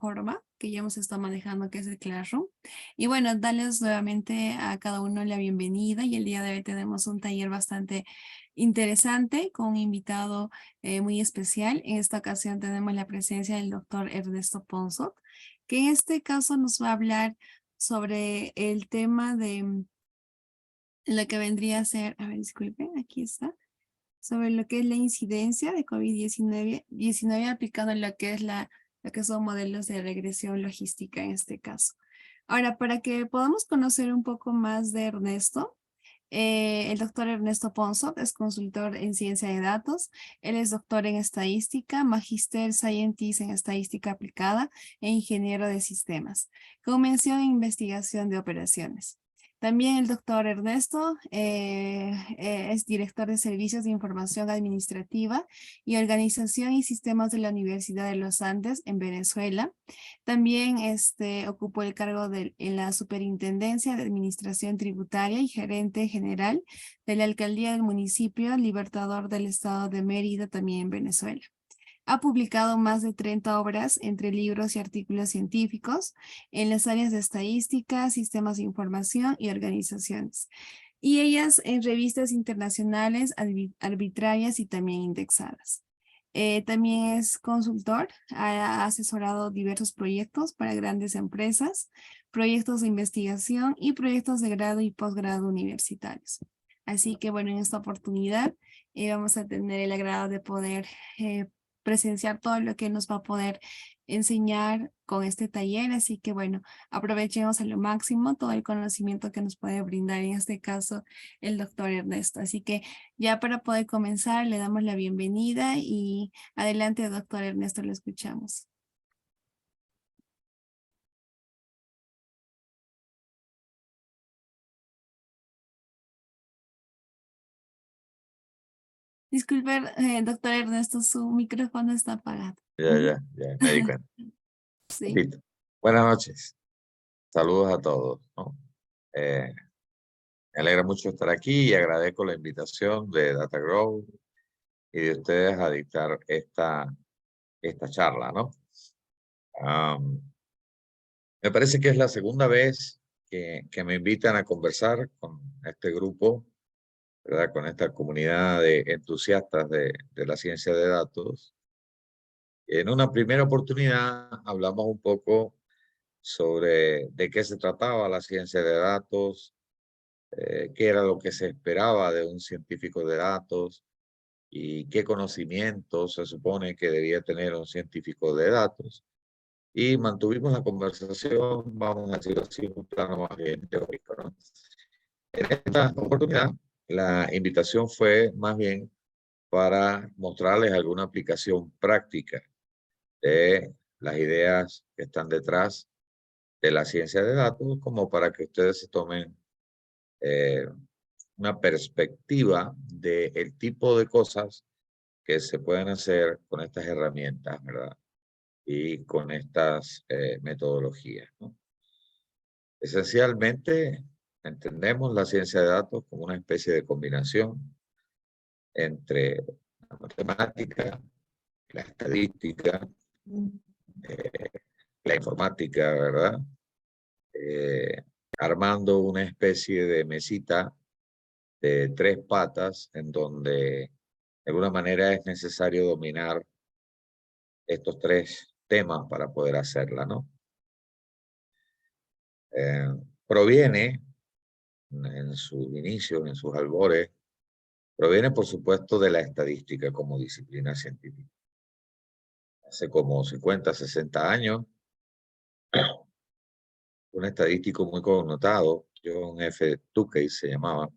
plataforma que ya hemos estado manejando, que es el Classroom. Y bueno, darles nuevamente a cada uno la bienvenida y el día de hoy tenemos un taller bastante interesante con un invitado muy especial. En esta ocasión tenemos la presencia del doctor Ernesto Ponzot, que en este caso nos va a hablar sobre el tema de lo que vendría a ser, a ver, disculpen, aquí está, sobre lo que es la incidencia de COVID-19 aplicando lo que son modelos de regresión logística en este caso. Ahora, para que podamos conocer un poco más de Ernesto, el doctor Ernesto Ponzot es consultor en ciencia de datos. Él es doctor en estadística, Magister Scientist en estadística aplicada e ingeniero de sistemas, con mención en investigación de operaciones. También el doctor Ernesto es director de Servicios de Información Administrativa y Organización y Sistemas de la Universidad de los Andes en Venezuela. También ocupó el cargo en la Superintendencia de Administración Tributaria y gerente general de la Alcaldía del Municipio Libertador del Estado de Mérida, también en Venezuela. Ha publicado más de 30 obras entre libros y artículos científicos en las áreas de estadística, sistemas de información y organizaciones, y ellas en revistas internacionales arbitrarias y también indexadas. También es consultor, ha asesorado diversos proyectos para grandes empresas, proyectos de investigación y proyectos de grado y posgrado universitarios. Así que bueno, en esta oportunidad vamos a tener el agrado de poder presenciar todo lo que nos va a poder enseñar con este taller. Así que bueno, aprovechemos a lo máximo todo el conocimiento que nos puede brindar en este caso el doctor Ernesto. Así que ya para poder comenzar le damos la bienvenida y adelante doctor Ernesto, lo escuchamos. Disculpe, doctor Ernesto, su micrófono está apagado. Ya, me di cuenta. Sí. Listo. Buenas noches. Saludos a todos, ¿no? Me alegra mucho estar aquí y agradezco la invitación de DataGrow y de ustedes a dictar esta charla, ¿no? Me parece que es la segunda vez que me invitan a conversar con este grupo, ¿verdad? Con esta comunidad de entusiastas de la ciencia de datos. En una primera oportunidad hablamos un poco sobre de qué se trataba la ciencia de datos, qué era lo que se esperaba de un científico de datos y qué conocimientos se supone que debía tener un científico de datos. Y mantuvimos la conversación, vamos a decirlo así, en un plano más bien teórico, ¿no? En esta oportunidad, la invitación fue más bien para mostrarles alguna aplicación práctica de las ideas que están detrás de la ciencia de datos, como para que ustedes se tomen una perspectiva del tipo de cosas que se pueden hacer con estas herramientas, ¿verdad? Y con estas metodologías, ¿no? Esencialmente, entendemos la ciencia de datos como una especie de combinación entre la matemática, la estadística, eh, la informática, ¿verdad? Armando una especie de mesita de 3 patas en donde de alguna manera es necesario dominar estos 3 temas para poder hacerla, ¿no? Proviene en sus inicios, en sus albores, proviene por supuesto de la estadística como disciplina científica. Hace como 50, 60 años, un estadístico muy connotado, John F. Tukey se llamaba,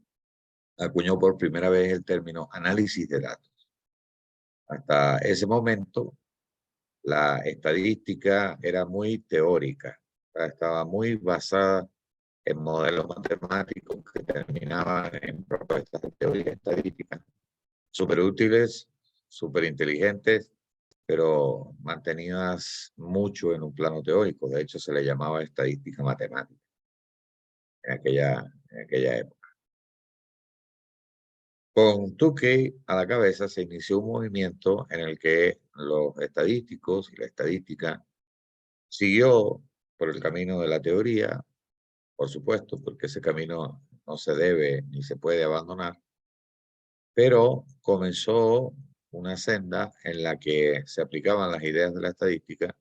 acuñó por primera vez el término análisis de datos. Hasta ese momento, la estadística era muy teórica, estaba muy basada en modelos matemáticos que terminaban en propuestas de teoría estadística, súper útiles, súper inteligentes, pero mantenidas mucho en un plano teórico. De hecho, se le llamaba estadística matemática en aquella época. Con Tukey a la cabeza se inició un movimiento en el que los estadísticos y la estadística Siguió por el camino de la teoría, por supuesto, porque ese camino no se debe ni se puede abandonar, pero comenzó una senda en la que se aplicaban las ideas de la estadística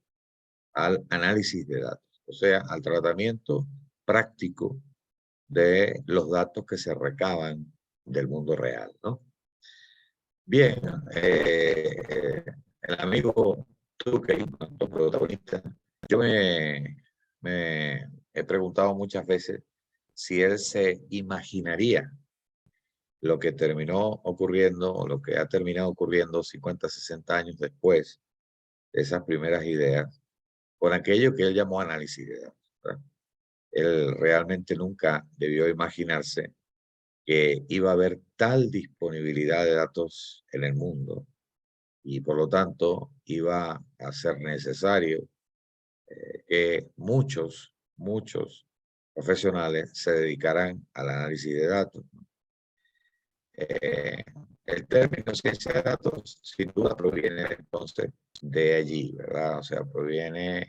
al análisis de datos, o sea, al tratamiento práctico de los datos que se recaban del mundo real, ¿no? Bien, el amigo Tukey, nuestro protagonista, yo me he preguntado muchas veces si él se imaginaría lo que terminó ocurriendo, o lo que ha terminado ocurriendo 50, 60 años después de esas primeras ideas, con aquello que él llamó análisis de datos, ¿verdad? Él realmente nunca debió imaginarse que iba a haber tal disponibilidad de datos en el mundo y por lo tanto iba a ser necesario que muchos profesionales se dedicaran al análisis de datos. Eh, el término ciencia de datos sin duda proviene entonces de allí, ¿verdad? O sea,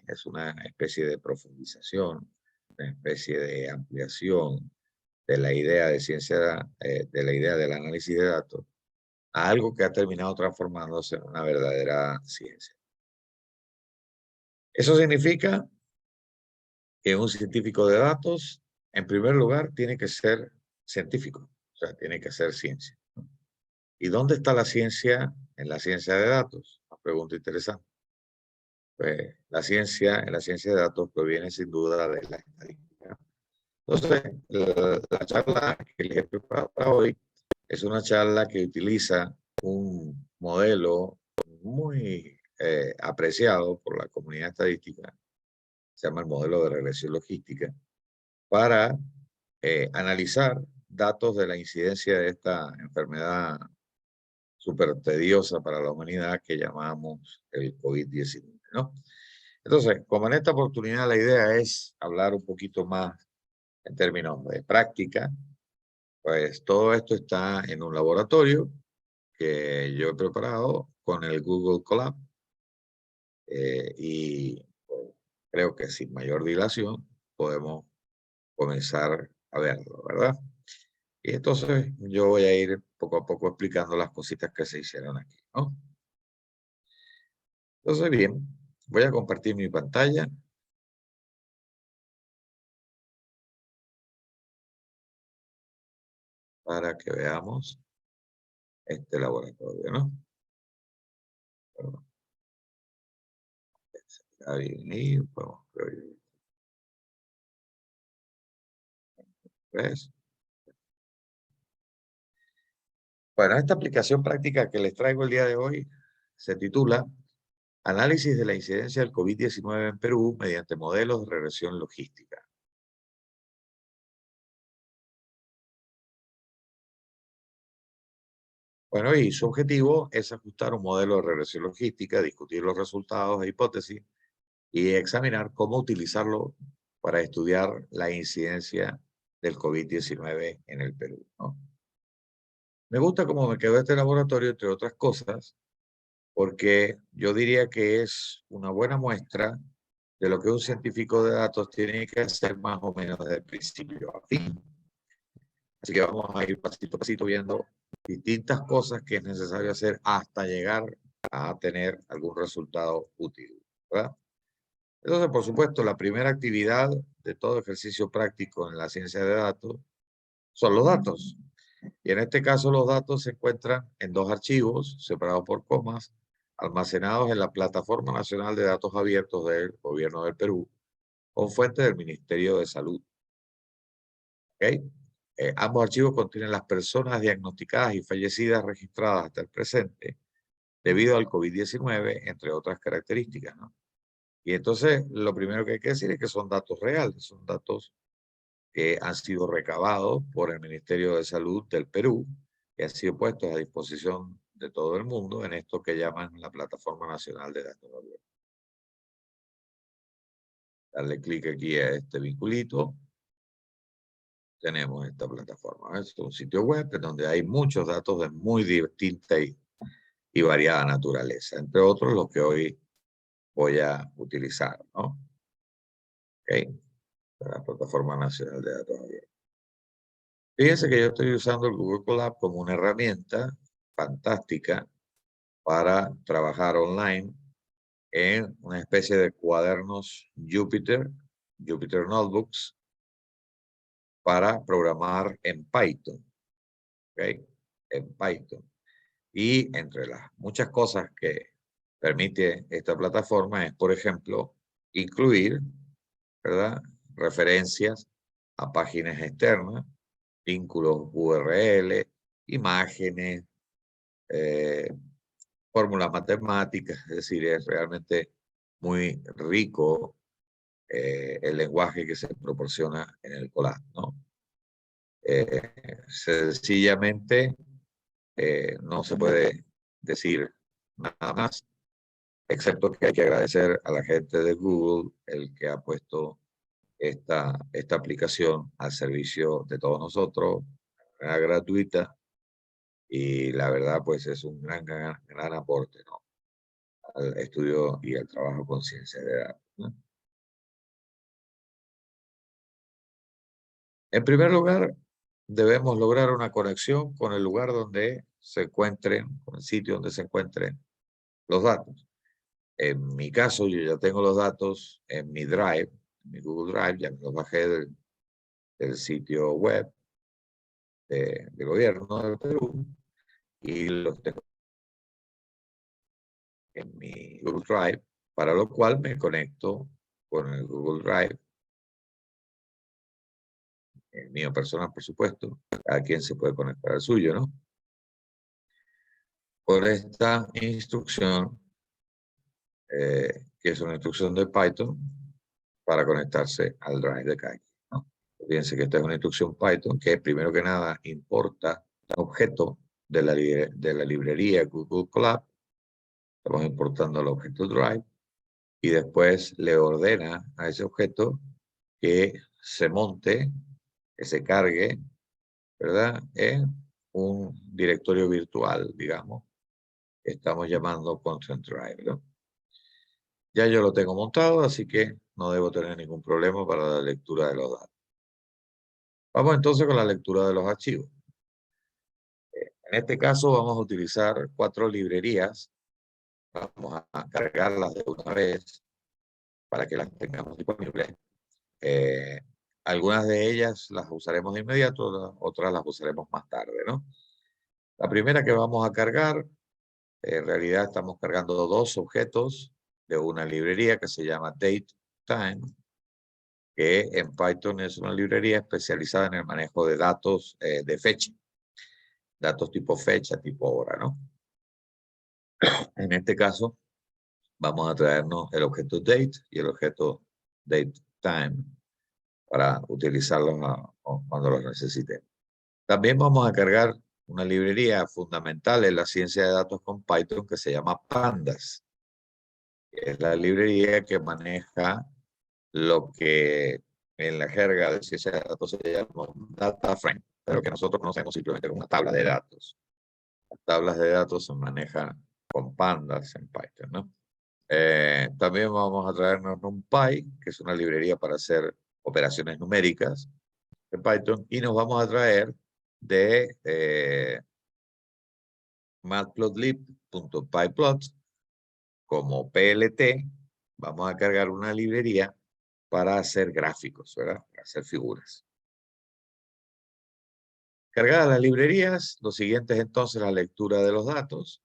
es una especie de profundización, una especie de ampliación de la idea de ciencia, de la idea del análisis de datos, a algo que ha terminado transformándose en una verdadera ciencia. Eso significa que un científico de datos, en primer lugar, tiene que ser científico, o sea, tiene que ser ciencia. ¿Y dónde está la ciencia en la ciencia de datos? Una pregunta interesante. Pues en la ciencia de datos proviene sin duda de la estadística. Entonces, la charla que les he preparado para hoy es una charla que utiliza un modelo muy apreciado por la comunidad estadística, se llama el modelo de regresión logística, para analizar datos de la incidencia de esta enfermedad súper tediosa para la humanidad que llamamos el COVID-19, ¿no? Entonces, como en esta oportunidad la idea es hablar un poquito más en términos de práctica, pues todo esto está en un laboratorio que yo he preparado con el Google Colab y pues, creo que sin mayor dilación podemos comenzar a verlo, ¿verdad? Y entonces yo voy a ir poco a poco explicando las cositas que se hicieron aquí, ¿no? Entonces, bien, voy a compartir mi pantalla para que veamos este laboratorio, ¿no? Bueno, está bien ahí, podemos ¿ves? Bueno, esta aplicación práctica que les traigo el día de hoy se titula Análisis de la incidencia del COVID-19 en Perú mediante modelos de regresión logística. Bueno, y su objetivo es ajustar un modelo de regresión logística, discutir los resultados e hipótesis y examinar cómo utilizarlo para estudiar la incidencia del COVID-19 en el Perú, ¿no? Me gusta cómo me quedó este laboratorio, entre otras cosas, porque yo diría que es una buena muestra de lo que un científico de datos tiene que hacer más o menos desde el principio a fin. Así que vamos a ir pasito a pasito viendo distintas cosas que es necesario hacer hasta llegar a tener algún resultado útil, ¿verdad? Entonces, por supuesto, la primera actividad de todo ejercicio práctico en la ciencia de datos son los datos. Y en este caso los datos se encuentran en dos archivos separados por comas, almacenados en la Plataforma Nacional de Datos Abiertos del Gobierno del Perú, con fuente del Ministerio de Salud. ¿Okay? Ambos archivos contienen las personas diagnosticadas y fallecidas registradas hasta el presente debido al COVID-19, entre otras características, ¿no? Y entonces lo primero que hay que decir es que son datos reales, son datos que han sido recabados por el Ministerio de Salud del Perú, que han sido puestos a disposición de todo el mundo en esto que llaman la Plataforma Nacional de Datos Abiertos. Darle clic aquí a este vinculito. Tenemos esta plataforma. Es un sitio web donde hay muchos datos de muy distinta y variada naturaleza, entre otros los que hoy voy a utilizar, ¿no? ¿ok? La Plataforma Nacional de Datos Abiertos. Fíjense que yo estoy usando el Google Colab como una herramienta fantástica para trabajar online en una especie de cuadernos Jupyter Notebooks, para programar en Python, ¿ok? En Python. Y entre las muchas cosas que permite esta plataforma es, por ejemplo, incluir, ¿verdad?, referencias a páginas externas, vínculos URL, imágenes, fórmulas matemáticas, es decir, es realmente muy rico el lenguaje que se proporciona en el Colab, ¿no? Sencillamente no se puede decir nada más, excepto que hay que agradecer a la gente de Google el que ha puesto esta aplicación al servicio de todos nosotros, de manera gratuita, y la verdad pues es un gran aporte, ¿no?, al estudio y al trabajo con ciencia de datos, ¿no? En primer lugar, debemos lograr una conexión con el lugar donde se encuentren, con el sitio donde se encuentren los datos. En mi caso, yo ya tengo los datos en mi Drive, en mi Google Drive, ya me los bajé del sitio web del gobierno del Perú y los tengo en mi Google Drive, para lo cual me conecto con el Google Drive, el mío personal, por supuesto. Cada quien se puede conectar al suyo, ¿no? Por esta instrucción, que es una instrucción de Python para conectarse al Drive de cada quien, ¿no? Fíjense que esta es una instrucción Python que primero que nada importa un objeto de la librería Google Colab. Estamos importando el objeto Drive y después le ordena a ese objeto que se monte, que se cargue, ¿verdad?, en un directorio virtual, digamos, que estamos llamando Content Drive, ¿no? Ya yo lo tengo montado, así que no debo tener ningún problema para la lectura de los datos. Vamos entonces con la lectura de los archivos. En este caso vamos a utilizar 4 librerías. Vamos a cargarlas de una vez para que las tengamos disponibles. Algunas de ellas las usaremos de inmediato, otras las usaremos más tarde, ¿no? La primera que vamos a cargar, en realidad estamos cargando 2 objetos de una librería que se llama DateTime, que en Python es una librería especializada en el manejo de datos de fecha. Datos tipo fecha, tipo hora, ¿no? En este caso, vamos a traernos el objeto date y el objeto datetime para utilizarlos cuando los necesitemos. También vamos a cargar una librería fundamental en la ciencia de datos con Python que se llama Pandas. Es la librería que maneja lo que en la jerga de ciencia de datos se llama un data frame, pero que nosotros conocemos simplemente como una tabla de datos. Las tablas de datos se manejan con Pandas en Python, ¿no? También vamos a traernos NumPy, que es una librería para hacer operaciones numéricas en Python, y nos vamos a traer de matplotlib.pyplot como PLT. Vamos a cargar una librería para hacer gráficos, ¿verdad?, para hacer figuras. Cargadas las librerías, lo siguiente es entonces la lectura de los datos.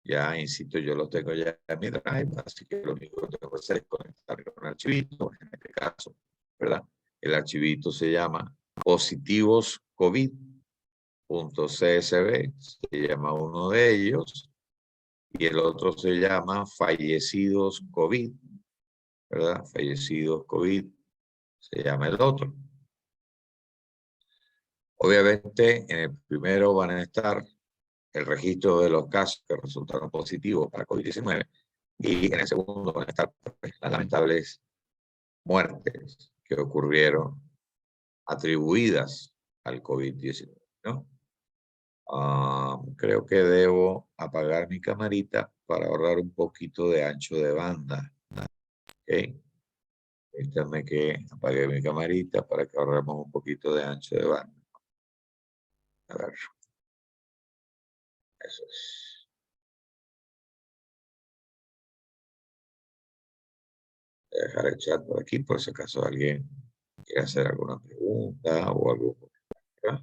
Ya, insisto, yo los tengo ya en mi Drive, así que lo único que tengo que hacer es conectar con un archivito, en este caso, ¿verdad? El archivito se llama positivoscovid.csv, se llama uno de ellos, y el otro se llama fallecidos COVID, ¿verdad? Fallecidos COVID se llama el otro. Obviamente, en el primero van a estar el registro de los casos que resultaron positivos para COVID-19, y en el segundo van a estar las lamentables muertes que ocurrieron atribuidas al COVID-19, ¿no? Creo que debo apagar mi camarita para ahorrar un poquito de ancho de banda. ¿Okay? Permítanme que apague mi camarita para que ahorremos un poquito de ancho de banda. A ver. Eso es. Voy a dejar el chat por aquí por si acaso alguien quiere hacer alguna pregunta o algo. ¿Verdad?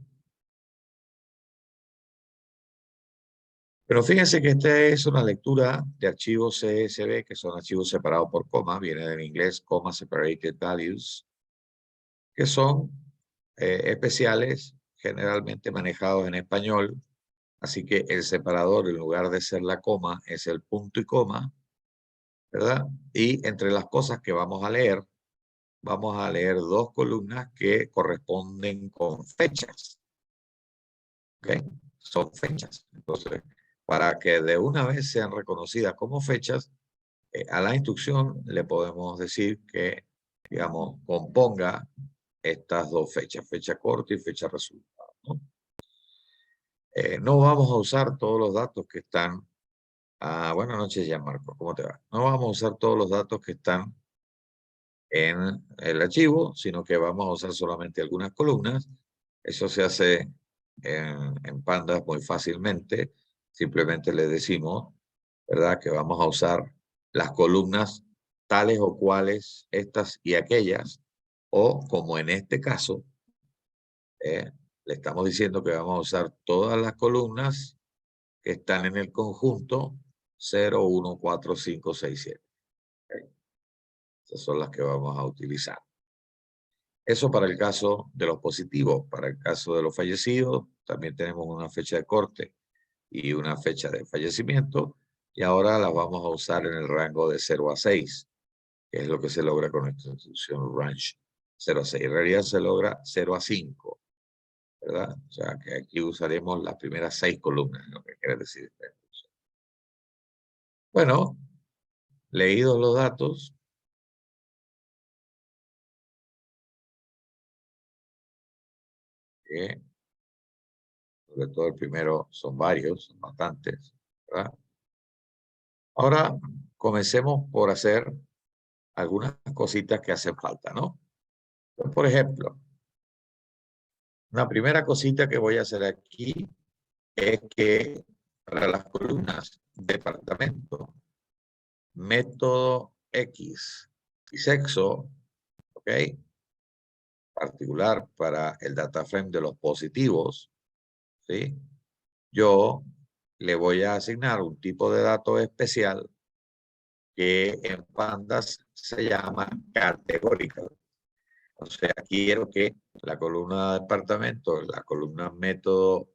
Pero fíjense que esta es una lectura de archivos CSV, que son archivos separados por coma, viene del inglés Comma Separated Values, que son especiales, generalmente manejados en español. Así que el separador, en lugar de ser la coma, es el punto y coma, ¿verdad? Y entre las cosas que vamos a leer dos columnas que corresponden con fechas. ¿Ok? Son fechas. Entonces, para que de una vez sean reconocidas como fechas, a la instrucción le podemos decir que, digamos, componga estas dos fechas, fecha corta y fecha resultado, ¿no? No vamos a usar todos los datos que están. Buenas noches, Gianmarco, ¿cómo te va? No vamos a usar todos los datos que están en el archivo, sino que vamos a usar solamente algunas columnas. Eso se hace en Pandas muy fácilmente. Simplemente le decimos, ¿verdad?, que vamos a usar las columnas tales o cuales, estas y aquellas, o como en este caso, le estamos diciendo que vamos a usar todas las columnas que están en el conjunto 0, 1, 4, 5, 6, 7. ¿Okay? Esas son las que vamos a utilizar. Eso para el caso de los positivos. Para el caso de los fallecidos, también tenemos una fecha de corte y una fecha de fallecimiento. Y ahora las vamos a usar en el rango de 0 a 6, que es lo que se logra con esta instrucción range 0 a 6. En realidad se logra 0 a 5, ¿verdad? O sea, que aquí usaremos las primeras 6 columnas, lo que quiere decir esta instrucción. Bueno, leídos los datos, que sobre todo el primero son varios, son bastantes, ¿verdad? Ahora comencemos por hacer algunas cositas que hacen falta, ¿no? Entonces, por ejemplo, una primera cosita que voy a hacer aquí es que para las columnas departamento, método X y sexo, ¿ok? Particular para el data frame de los positivos, ¿sí? Yo le voy a asignar un tipo de dato especial que en Pandas se llama categórica. O sea, quiero que la columna departamento, la columna método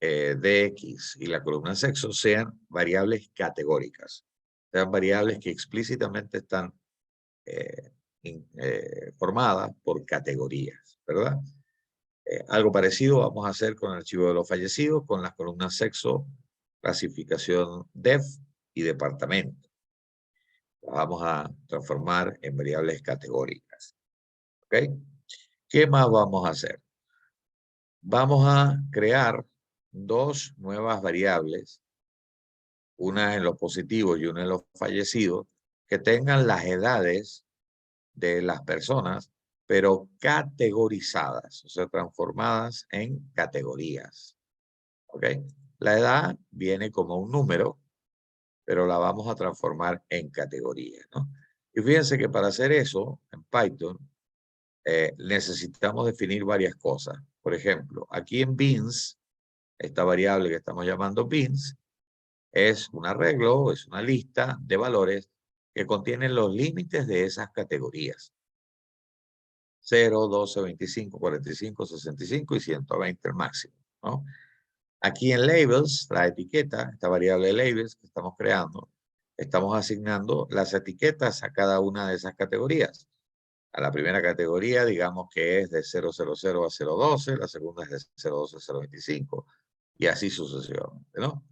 DX y la columna sexo sean variables categóricas. Sean variables que explícitamente están formadas por categorías, ¿verdad? Algo parecido vamos a hacer con el archivo de los fallecidos, con las columnas sexo, clasificación DEF y departamento. Las vamos a transformar en variables categóricas. ¿Ok? ¿Qué más vamos a hacer? Vamos a crear dos nuevas variables, una en los positivos y una en los fallecidos, que tengan las edades de las personas, pero categorizadas, o sea, transformadas en categorías. ¿Ok? La edad viene como un número, pero la vamos a transformar en categoría, ¿no? Y fíjense que para hacer eso, en Python, necesitamos definir varias cosas. Por ejemplo, aquí en beans, esta variable que estamos llamando beans, es un arreglo, es una lista de valores que contienen los límites de esas categorías. 0, 12, 25, 45, 65 y 120 el máximo, ¿no? Aquí en labels, la etiqueta, esta variable labels que estamos creando, estamos asignando las etiquetas a cada una de esas categorías. A la primera categoría, digamos que es de 000 a 012, la segunda es de 012 a 025, y así sucesivamente, ¿no?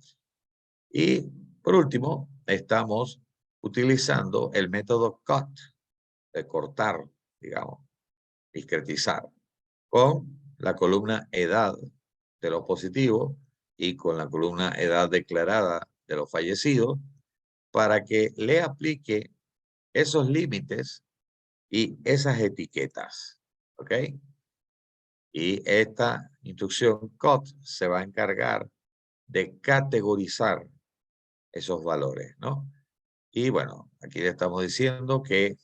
Y por último, estamos utilizando el método cut, de cortar, digamos, discretizar, con la columna edad de los positivos y con la columna edad declarada de los fallecidos, para que le aplique esos límites y esas etiquetas, ¿ok? Y esta instrucción cut se va a encargar de categorizar esos valores, ¿no? Y bueno, aquí le estamos diciendo que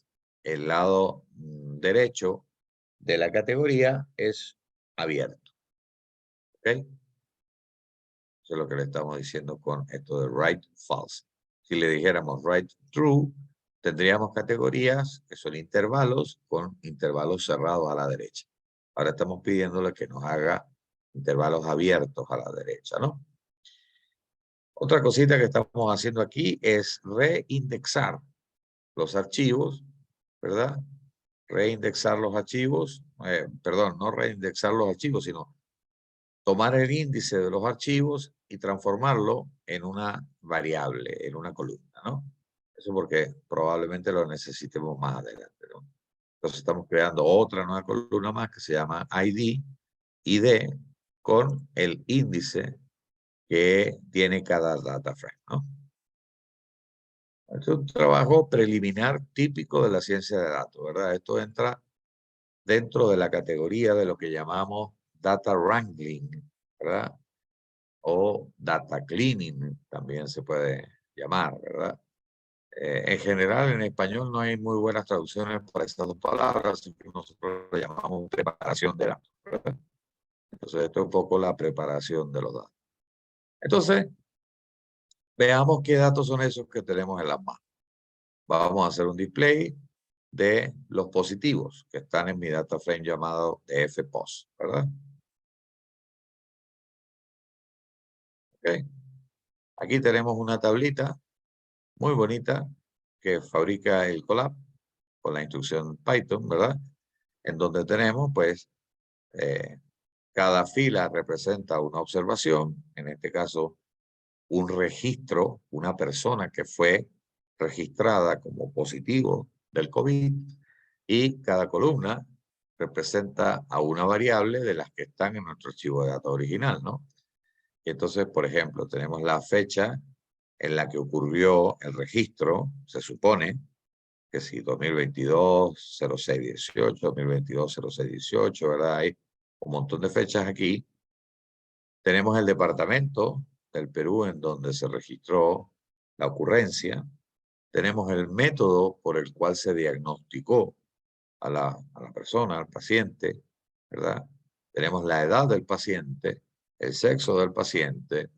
el lado derecho de la categoría es abierto, ¿ok? Eso es lo que le estamos diciendo con esto de right, false. Si le dijéramos right, true, tendríamos categorías que son intervalos con intervalos cerrados a la derecha. Ahora estamos pidiéndole que nos haga intervalos abiertos a la derecha, ¿no? Otra cosita que estamos haciendo aquí es reindexar los archivos, ¿verdad? Reindexar los archivos, perdón, no reindexar los archivos, sino tomar el índice de los archivos y transformarlo en una variable, en una columna, ¿no? Eso porque probablemente lo necesitemos más adelante, ¿no? Entonces estamos creando otra nueva columna más que se llama ID, con el índice que tiene cada data frame, ¿no? Es un trabajo preliminar típico de la ciencia de datos, ¿verdad? Esto entra dentro de la categoría de lo que llamamos data wrangling, ¿verdad? O data cleaning también se puede llamar, ¿verdad? En general, en español no hay muy buenas traducciones para estas dos palabras, así que nosotros lo llamamos preparación de datos, ¿verdad? Entonces, esto es un poco la preparación de los datos. Entonces, veamos qué datos son esos que tenemos en las manos. Vamos a hacer un display de los positivos que están en mi data frame llamado dfpost, ¿verdad? Okay. Aquí tenemos una tablita muy bonita que fabrica el Colab con la instrucción Python, ¿verdad? En donde tenemos, pues, cada fila representa una observación, en este caso, un registro, una persona que fue registrada como positivo del COVID, y cada columna representa a una variable de las que están en nuestro archivo de datos original, ¿no? Y entonces, por ejemplo, tenemos la fecha en la que ocurrió el registro, se supone que si 2022, 0618, 2022, 0618, ¿verdad? Hay un montón de fechas aquí. Tenemos el departamento del Perú en donde se registró la ocurrencia. Tenemos el método por el cual se diagnosticó a la persona, al paciente, ¿verdad? Tenemos la edad del paciente, el sexo del paciente,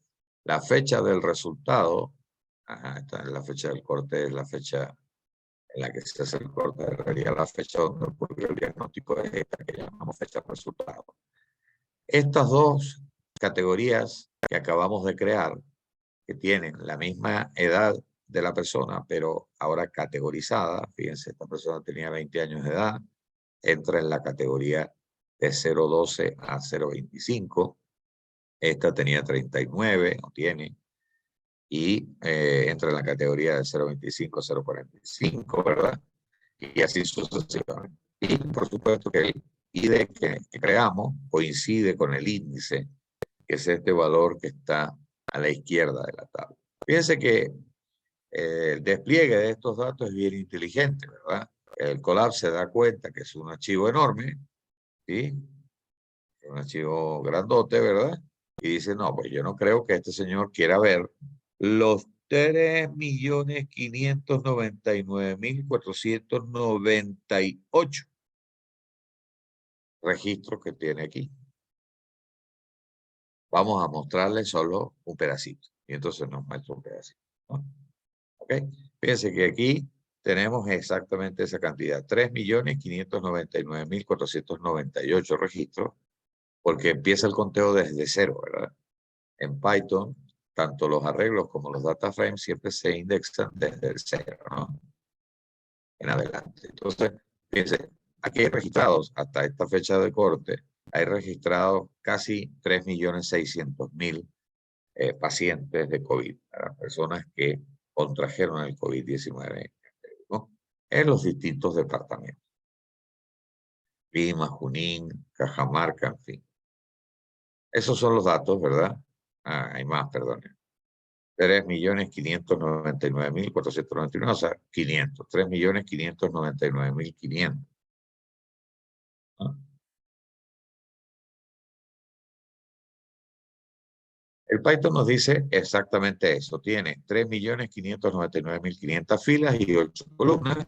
la fecha del resultado. Ajá, esta es la fecha del corte, es la fecha en la que se hace el corte de realidad, la fecha donde ocurrió el diagnóstico es esta que llamamos fecha de resultado. Estas dos categorías que acabamos de crear, que tienen la misma edad de la persona, pero ahora categorizada, fíjense, esta persona tenía 20 años de edad, entra en la categoría de 0,12 a 0,25, esta tenía 39, no tiene, y entra en la categoría de 0,25 a 0,45, ¿verdad? Y así sucesivamente. Y por supuesto que el ID que creamos coincide con el índice, que es este valor que está a la izquierda de la tabla. Fíjense que el despliegue de estos datos es bien inteligente, ¿verdad? El Colab se da cuenta que es un archivo enorme, ¿sí? Un archivo grandote, ¿verdad? Y dice, no, pues yo no creo que este señor quiera ver los 3.599.498 registros que tiene aquí. Vamos a mostrarle solo un pedacito. Y entonces nos muestra un pedacito, ¿no? ¿Ok? Fíjense que aquí tenemos exactamente esa cantidad, 3.599.498 registros, porque empieza el conteo desde cero, ¿verdad? En Python, tanto los arreglos como los data frames siempre se indexan desde el cero, ¿no? En adelante. Entonces, fíjense, aquí hay registrados, hasta esta fecha de corte, hay registrados casi 3.600.000 pacientes de COVID, ¿verdad? Personas que contrajeron el COVID-19, ¿no? En los distintos departamentos. Lima, Junín, Cajamarca, en fin. Esos son los datos, ¿verdad? Ah, hay más, perdón. 3.599.499, o sea, 500. 3.599.500. ¿No? El Python nos dice exactamente eso. Tiene 3.599.500 filas y 8 columnas.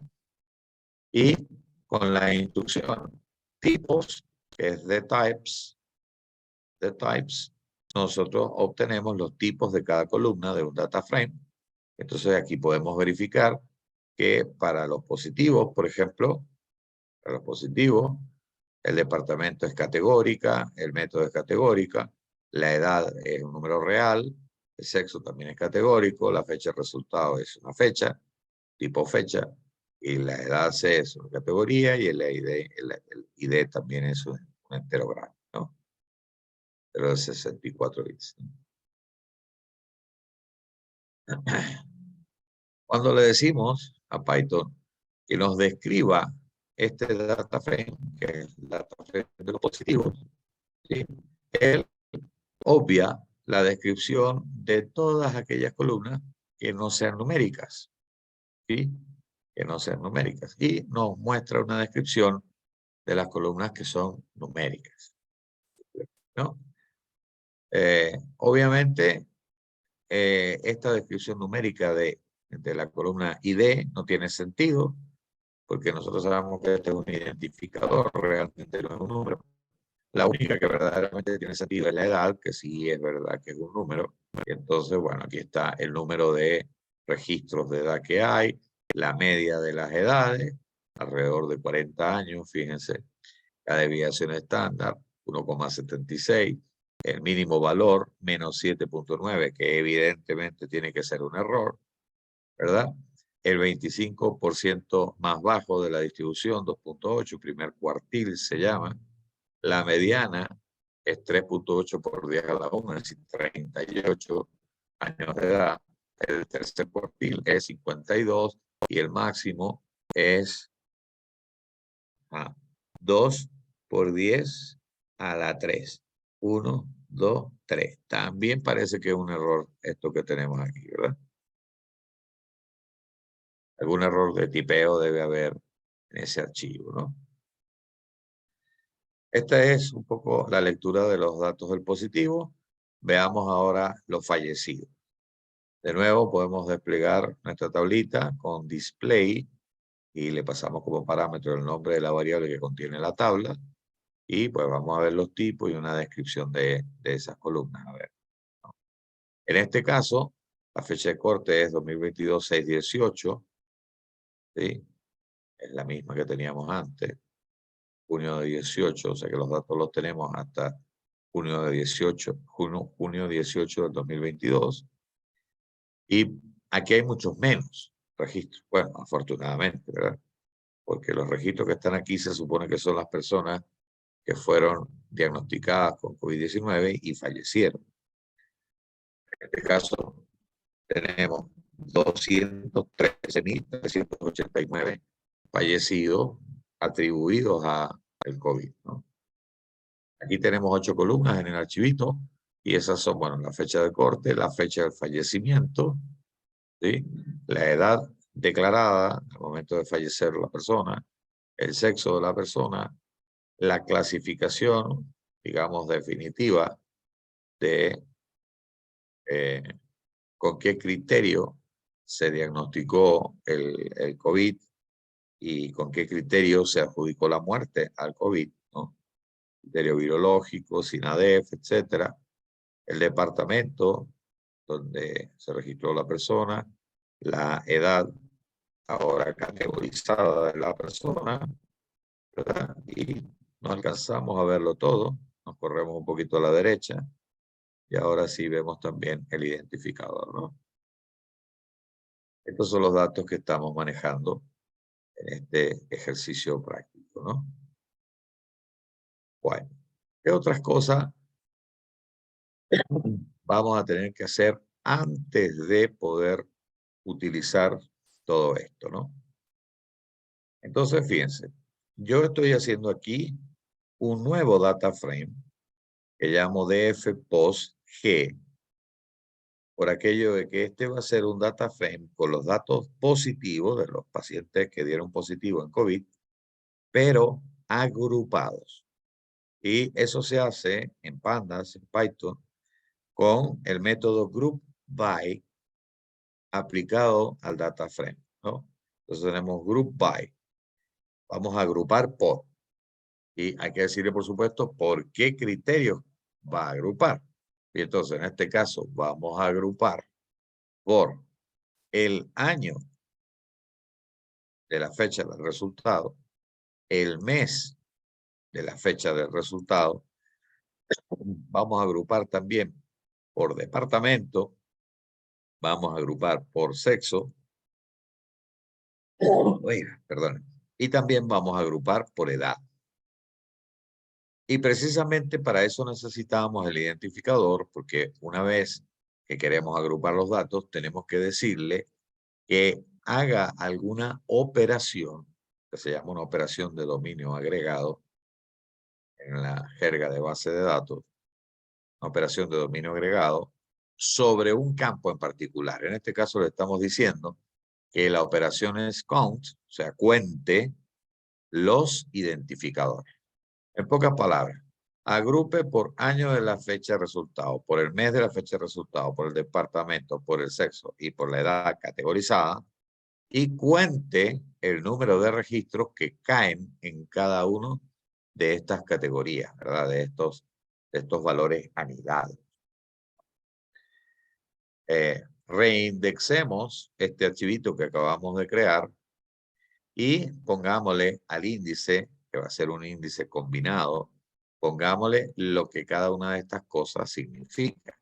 Y con la instrucción tipos, que es the types, nosotros obtenemos los tipos de cada columna de un data frame. Entonces aquí podemos verificar que para los positivos, por ejemplo, para los positivos, el departamento es categórica, el método es categórica, la edad es un número real, el sexo también es categórico, la fecha de resultado es una fecha, tipo fecha, y la edad C es una categoría y el ID también es un entero grande, ¿no? Pero de 64 bits. Cuando le decimos a Python que nos describa este data frame, que es el data frame de los positivos, ¿sí? Él obvia la descripción de todas aquellas columnas que no sean numéricas, ¿sí? Que no sean numéricas. Y nos muestra una descripción de las columnas que son numéricas, ¿no? Obviamente, esta descripción numérica de la columna ID no tiene sentido, porque nosotros sabemos que este es un identificador, realmente no es un número. La única que verdaderamente tiene sentido es la edad, que sí es verdad que es un número. Y entonces, bueno, aquí está el número de registros de edad que hay, la media de las edades, alrededor de 40 años, fíjense, la desviación estándar, 1,76, el mínimo valor, menos 7,9, que evidentemente tiene que ser un error, ¿verdad? El 25% más bajo de la distribución, 2,8, primer cuartil se llama. La mediana es 3,8 por 10 a la 1, es decir, 38 años de edad. El tercer cuartil es 52 y el máximo es 2 por 10 a la 3. 1, 2, 3. También parece que es un error esto que tenemos aquí, ¿verdad? Algún error de tipeo debe haber en ese archivo, ¿no? Esta es un poco la lectura de los datos del positivo. Veamos ahora los fallecidos. De nuevo podemos desplegar nuestra tablita con display y le pasamos como parámetro el nombre de la variable que contiene la tabla. Y pues vamos a ver los tipos y una descripción de esas columnas. A ver, ¿no? En este caso, la fecha de corte es 2022-6/18. ¿Sí? Es la misma que teníamos antes. Junio de 18, o sea que los datos los tenemos hasta junio de 18, junio 18 del 2022. Y aquí hay muchos menos registros. Bueno, afortunadamente, ¿verdad? Porque los registros que están aquí se supone que son las personas que fueron diagnosticadas con COVID-19 y fallecieron. En este caso, tenemos 213.389 fallecidos atribuidos al COVID, ¿no? Aquí tenemos 8 columnas en el archivito y esas son, bueno, la fecha de corte, la fecha del fallecimiento, ¿sí? La edad declarada al momento de fallecer la persona, el sexo de la persona, la clasificación, digamos, definitiva de con qué criterio se diagnosticó el COVID y con qué criterio se adjudicó la muerte al COVID, ¿no? Criterio virológico, SINADEF, etcétera. El departamento donde se registró la persona, la edad ahora categorizada de la persona, ¿verdad? Y no alcanzamos a verlo todo, nos corremos un poquito a la derecha y ahora sí vemos también el identificador, ¿no? Estos son los datos que estamos manejando en este ejercicio práctico, ¿no? Bueno, ¿qué otras cosas vamos a tener que hacer antes de poder utilizar todo esto, ¿no? Entonces, fíjense, yo estoy haciendo aquí un nuevo data frame que llamo dfPostG. por aquello de que este va a ser un data frame con los datos positivos de los pacientes que dieron positivo en COVID, pero agrupados. Y eso se hace en Pandas, en Python, con el método group by aplicado al data frame, ¿no? Entonces tenemos group by. Vamos a agrupar por. Y hay que decirle, por supuesto, por qué criterios va a agrupar. Y entonces, en este caso, vamos a agrupar por el año de la fecha del resultado, el mes de la fecha del resultado. Vamos a agrupar también por departamento. Vamos a agrupar por sexo. Perdón. Y también vamos a agrupar por edad. Y precisamente para eso necesitamos el identificador, porque una vez que queremos agrupar los datos, tenemos que decirle que haga alguna operación, que se llama una operación de dominio agregado en la jerga de base de datos, una operación de dominio agregado sobre un campo en particular. En este caso le estamos diciendo que la operación es count, o sea, cuente los identificadores. En pocas palabras, agrupe por año de la fecha de resultado, por el mes de la fecha de resultado, por el departamento, por el sexo y por la edad categorizada, y cuente el número de registros que caen en cada uno de estas categorías, ¿verdad? De estos valores anidados. Reindexemos este archivito que acabamos de crear y pongámosle al índice, que va a ser un índice combinado, pongámosle lo que cada una de estas cosas significa.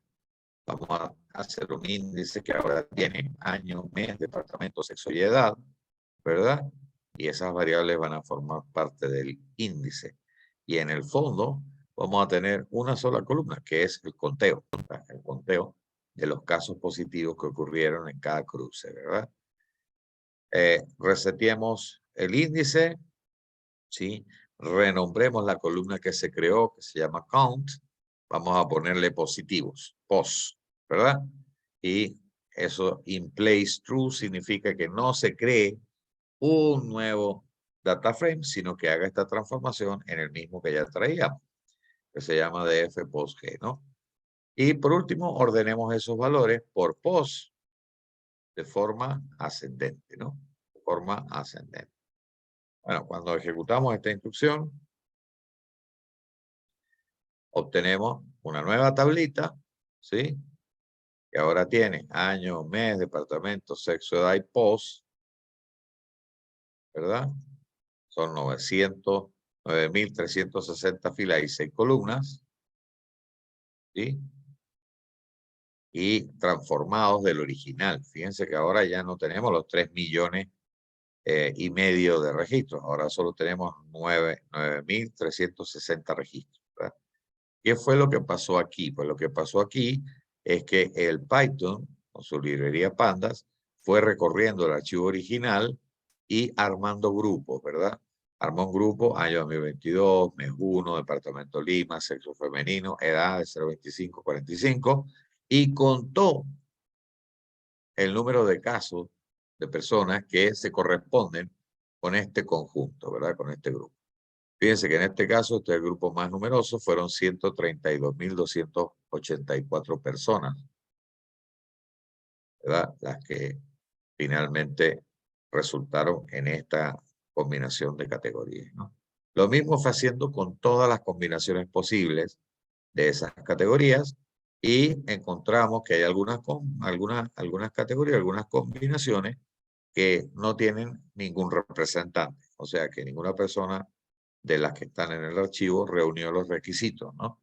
Vamos a hacer un índice que ahora tiene año, mes, departamento, sexo y edad, ¿verdad? Y esas variables van a formar parte del índice. Y en el fondo vamos a tener una sola columna, que es el conteo, ¿verdad? El conteo de los casos positivos que ocurrieron en cada cruce, ¿verdad? Reseteemos el índice, ¿sí? Renombremos la columna que se creó, que se llama count. Vamos a ponerle positivos, pos, ¿verdad? Y eso in place true significa que no se cree un nuevo data frame, sino que haga esta transformación en el mismo que ya traíamos, que se llama df post g, ¿no? Y por último, ordenemos esos valores por post de forma ascendente, ¿no? De forma ascendente. Bueno, cuando ejecutamos esta instrucción, obtenemos una nueva tablita, ¿sí? Que ahora tiene año, mes, departamento, sexo, edad y post, ¿verdad? Son 9.360 filas y 6 columnas, ¿sí? Y transformados del original. Fíjense que ahora ya no tenemos los 3 millones y medio de registros. Ahora solo tenemos 9.360 registros, ¿verdad? ¿Qué fue lo que pasó aquí? Pues lo que pasó aquí es que el Python, con su librería Pandas, fue recorriendo el archivo original y armando grupos, ¿verdad? Armó un grupo, año 2022, mes 1, departamento Lima, sexo femenino, edad de 025 45, y contó el número de casos de personas que se corresponden con este conjunto, ¿verdad? Con este grupo. Fíjense que en este caso, este es el grupo más numeroso, fueron 132.284 personas, ¿verdad? Las que finalmente resultaron en esta combinación de categorías, ¿no? Lo mismo fue haciendo con todas las combinaciones posibles de esas categorías y encontramos que hay algunas categorías, algunas combinaciones que no tienen ningún representante. O sea, que ninguna persona de las que están en el archivo reunió los requisitos, ¿no?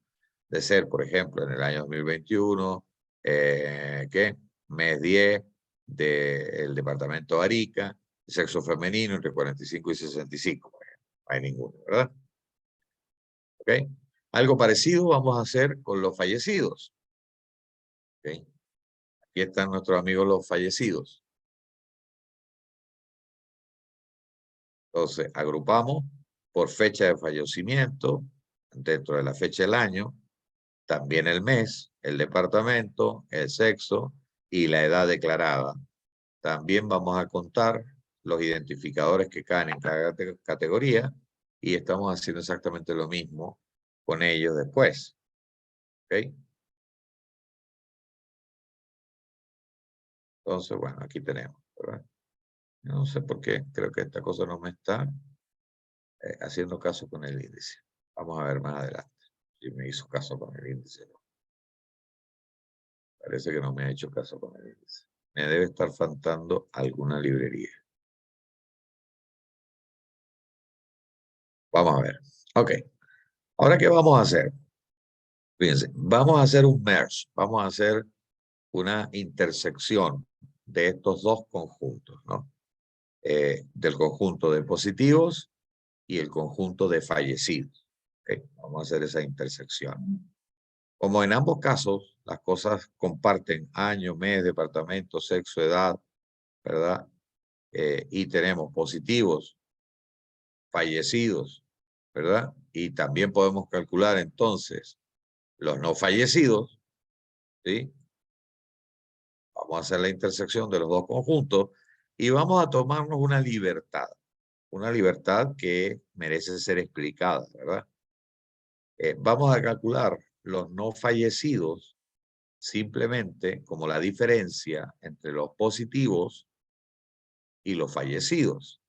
De ser, por ejemplo, en el año 2021, ¿qué? Mes 10 del departamento de Arica, sexo femenino entre 45 y 65. Por ejemplo. No hay ninguno, ¿verdad? ¿Ok? Algo parecido vamos a hacer con los fallecidos. ¿Ok? Aquí están nuestros amigos los fallecidos. Entonces, agrupamos por fecha de fallecimiento, dentro de la fecha del año, también el mes, el departamento, el sexo y la edad declarada. También vamos a contar los identificadores que caen en cada categoría y estamos haciendo exactamente lo mismo con ellos después. ¿Ok? Entonces, bueno, aquí tenemos, ¿verdad? No sé por qué, creo que esta cosa no me está haciendo caso con el índice. Vamos a ver más adelante si me hizo caso con el índice. ¿No? Parece que no me ha hecho caso con el índice. Me debe estar faltando alguna librería. Vamos a ver. Ok. Ahora, ¿qué vamos a hacer? Fíjense, vamos a hacer un merge. Vamos a hacer una intersección de estos dos conjuntos, ¿no? Del conjunto de positivos y el conjunto de fallecidos. ¿Okay? Vamos a hacer esa intersección. Como en ambos casos, las cosas comparten año, mes, departamento, sexo, edad, ¿verdad? Y tenemos positivos, fallecidos, ¿verdad? Y también podemos calcular entonces los no fallecidos, ¿sí? Vamos a hacer la intersección de los dos conjuntos y vamos a tomarnos una libertad que merece ser explicada, ¿verdad? Vamos a calcular los no fallecidos simplemente como la diferencia entre los positivos y los fallecidos.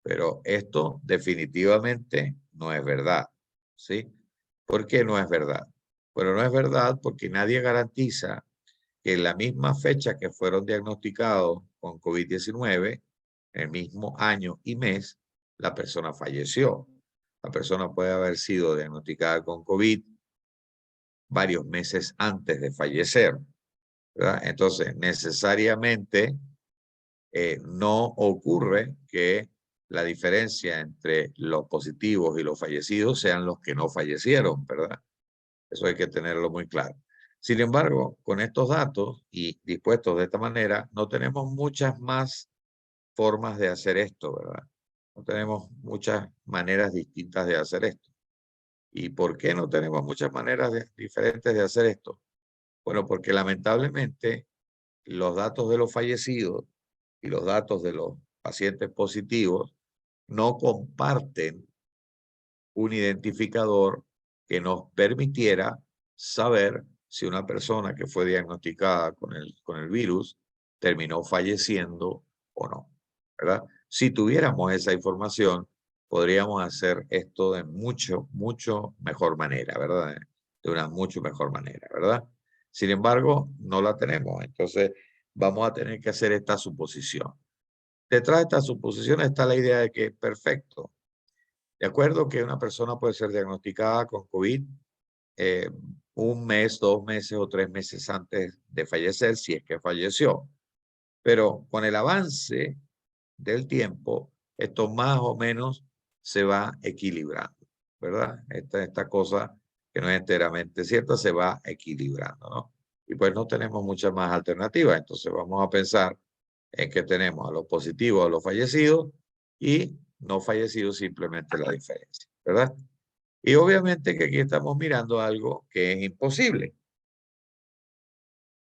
Pero esto definitivamente no es verdad, ¿sí? ¿Por qué no es verdad? Bueno, no es verdad porque nadie garantiza que en la misma fecha que fueron diagnosticados con COVID-19, el mismo año y mes, la persona falleció. La persona puede haber sido diagnosticada con COVID varios meses antes de fallecer, ¿verdad? Entonces, necesariamente no ocurre que la diferencia entre los positivos y los fallecidos sean los que no fallecieron, ¿verdad? Eso hay que tenerlo muy claro. Sin embargo, con estos datos y dispuestos de esta manera, no tenemos muchas más formas de hacer esto, ¿verdad? No tenemos muchas maneras distintas de hacer esto. ¿Y por qué no tenemos muchas maneras diferentes de hacer esto? Bueno, porque lamentablemente los datos de los fallecidos y los datos de los pacientes positivos no comparten un identificador que nos permitiera saber si una persona que fue diagnosticada con el virus terminó falleciendo o no, ¿verdad? Si tuviéramos esa información, podríamos hacer esto de mucho mejor manera, ¿verdad? De una mucho mejor manera, ¿verdad? Sin embargo, no la tenemos, entonces vamos a tener que hacer esta suposición. Detrás de esta suposición está la idea de que, perfecto, de acuerdo que una persona puede ser diagnosticada con COVID eh, un mes, 2 meses o 3 meses antes de fallecer, si es que falleció. Pero con el avance del tiempo, esto más o menos se va equilibrando, ¿verdad? Esta cosa que no es enteramente cierta se va equilibrando, ¿no? Y pues no tenemos muchas más alternativas. Entonces vamos a pensar en que tenemos a los positivos, a los fallecidos y no fallecidos, simplemente la diferencia, ¿verdad? Y obviamente que aquí estamos mirando algo que es imposible,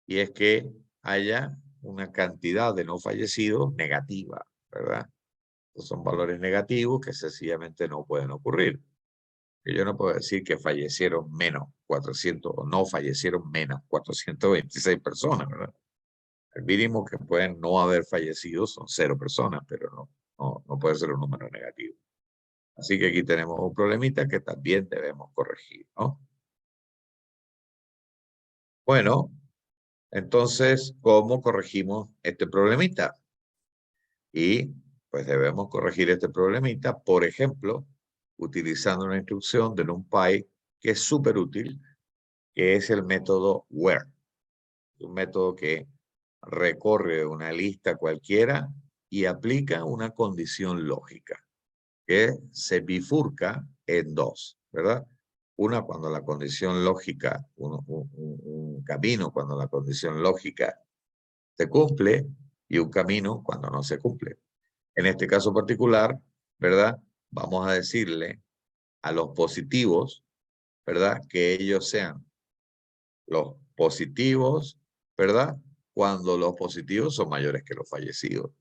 y es que haya una cantidad de no fallecidos negativa, ¿verdad? Estos son valores negativos que sencillamente no pueden ocurrir. Que yo no puedo decir que fallecieron menos 400 o no fallecieron menos 426 personas, ¿verdad? El mínimo que pueden no haber fallecido son 0 personas, pero no puede ser un número negativo. Así que aquí tenemos un problemita que también debemos corregir, ¿no? Bueno, entonces, ¿cómo corregimos este problemita? Y pues debemos corregir este problemita, por ejemplo, utilizando una instrucción de NumPy que es súper útil, que es el método where. Un método que recorre una lista cualquiera y aplica una condición lógica que se bifurca en dos, ¿verdad? Una cuando la condición lógica, un camino cuando la condición lógica se cumple y un camino cuando no se cumple. En este caso particular, ¿verdad? Vamos a decirle a los positivos, ¿verdad? Que ellos sean los positivos, ¿verdad? cuando los positivos son mayores que los fallecidos.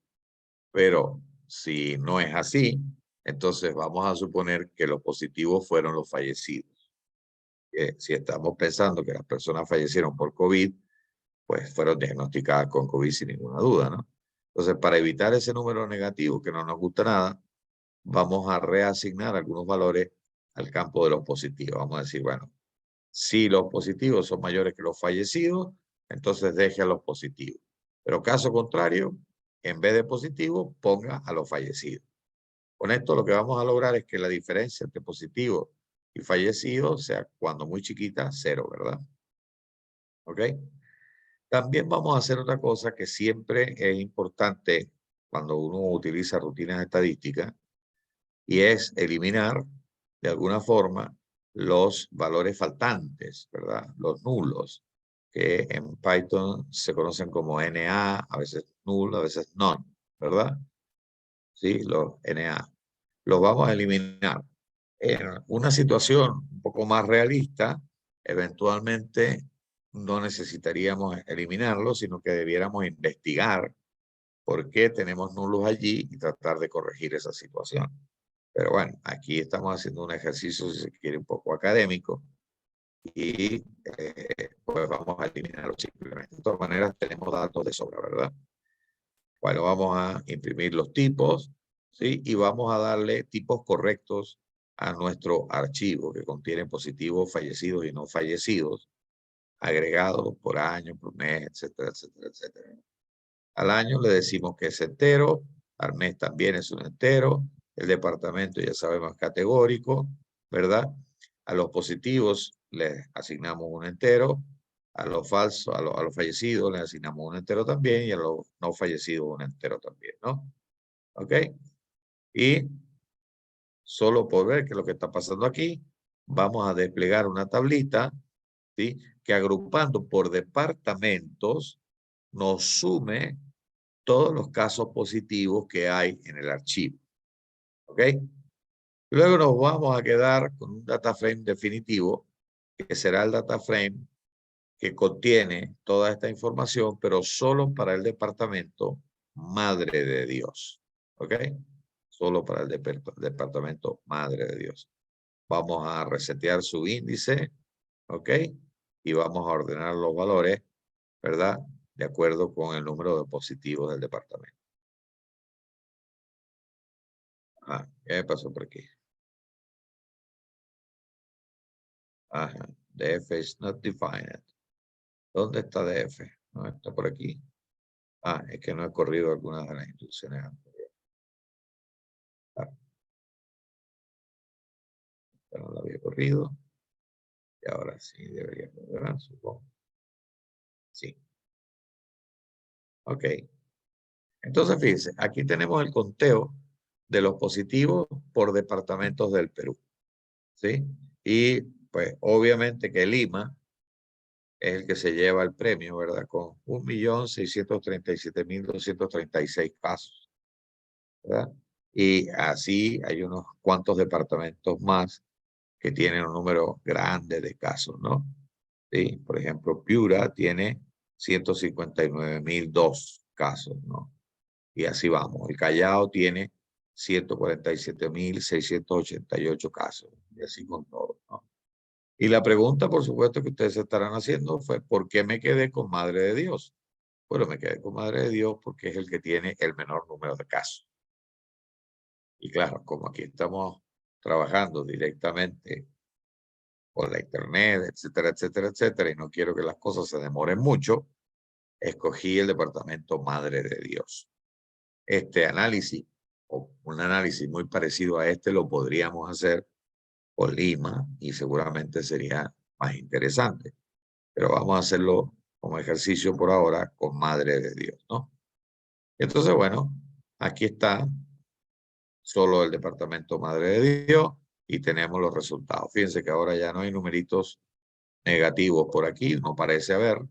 Pero si no es así, entonces vamos a suponer que los positivos fueron los fallecidos. Si estamos pensando que las personas fallecieron por COVID, pues fueron diagnosticadas con COVID sin ninguna duda, ¿no? Entonces, para evitar ese número negativo que no nos gusta nada, vamos a reasignar algunos valores al campo de los positivos. Vamos a decir, bueno, si los positivos son mayores que los fallecidos, entonces deje a los positivos. Pero caso contrario, en vez de positivo, ponga a los fallecidos. Con esto lo que vamos a lograr es que la diferencia entre positivos y fallecidos sea, cuando muy chiquita, 0, ¿verdad? ¿Ok? También vamos a hacer otra cosa que siempre es importante cuando uno utiliza rutinas estadísticas, y es eliminar de alguna forma los valores faltantes, ¿verdad? Los nulos, que en Python se conocen como NA, a veces null, a veces none, ¿verdad? Sí, los NA. Los vamos a eliminar. En una situación un poco más realista, eventualmente no necesitaríamos eliminarlos, sino que debiéramos investigar por qué tenemos nulos allí y tratar de corregir esa situación. Pero bueno, aquí estamos haciendo un ejercicio, si se quiere, un poco académico, y pues vamos a eliminarlo simplemente. De todas maneras, tenemos datos de sobra, ¿verdad? Bueno, vamos a imprimir los tipos, ¿sí? Y vamos a darle tipos correctos a nuestro archivo que contiene positivos, fallecidos y no fallecidos, agregados por año, por mes, etcétera, etcétera, etcétera. Al año le decimos que es entero, al mes también es un entero, el departamento ya sabemos categórico, ¿verdad? A los positivos les asignamos un entero, a los falsos, a los fallecidos les asignamos un entero también, y a los no fallecidos un entero también, ¿no? ¿Ok? Y solo por ver qué es lo que está pasando aquí, vamos a desplegar una tablita, ¿sí? Que agrupando por departamentos nos sume todos los casos positivos que hay en el archivo. ¿Ok? Luego nos vamos a quedar con un data frame definitivo, que será el data frame que contiene toda esta información, pero solo para el departamento Madre de Dios. ¿Ok? Solo para el departamento Madre de Dios. Vamos a resetear su índice, ¿ok? Y vamos a ordenar los valores, ¿verdad? De acuerdo con el número de positivos del departamento. Ah, ¿qué pasó por aquí? Ajá, DF is not defined. ¿Dónde está DF? No está por aquí. Ah, es que no he corrido algunas de las instrucciones anteriores. Ah, no la había corrido. Y ahora sí debería correr, supongo. Sí. Ok. Entonces, fíjense, aquí tenemos el conteo de los positivos por departamentos del Perú. ¿Sí? Y pues obviamente que Lima es el que se lleva el premio, ¿verdad? Con 1.637.236 casos, ¿verdad? Y así hay unos cuantos departamentos más que tienen un número grande de casos, ¿no? ¿Sí? Por ejemplo, Piura tiene 159.002 casos, ¿no? Y así vamos. El Callao tiene 147.688 casos, y así con todo, ¿no? Y la pregunta, por supuesto, que ustedes se estarán haciendo fue, ¿por qué me quedé con Madre de Dios? Bueno, me quedé con Madre de Dios porque es el que tiene el menor número de casos. Y claro, como aquí estamos trabajando directamente con la internet, etcétera, etcétera, etcétera, y no quiero que las cosas se demoren mucho, escogí el departamento Madre de Dios. Este análisis, o un análisis muy parecido a este, lo podríamos hacer con Lima y seguramente sería más interesante. Pero vamos a hacerlo como ejercicio por ahora con Madre de Dios, ¿no? Entonces, bueno, aquí está solo el departamento Madre de Dios y tenemos los resultados. Fíjense que ahora ya no hay numeritos negativos por aquí, no parece haber,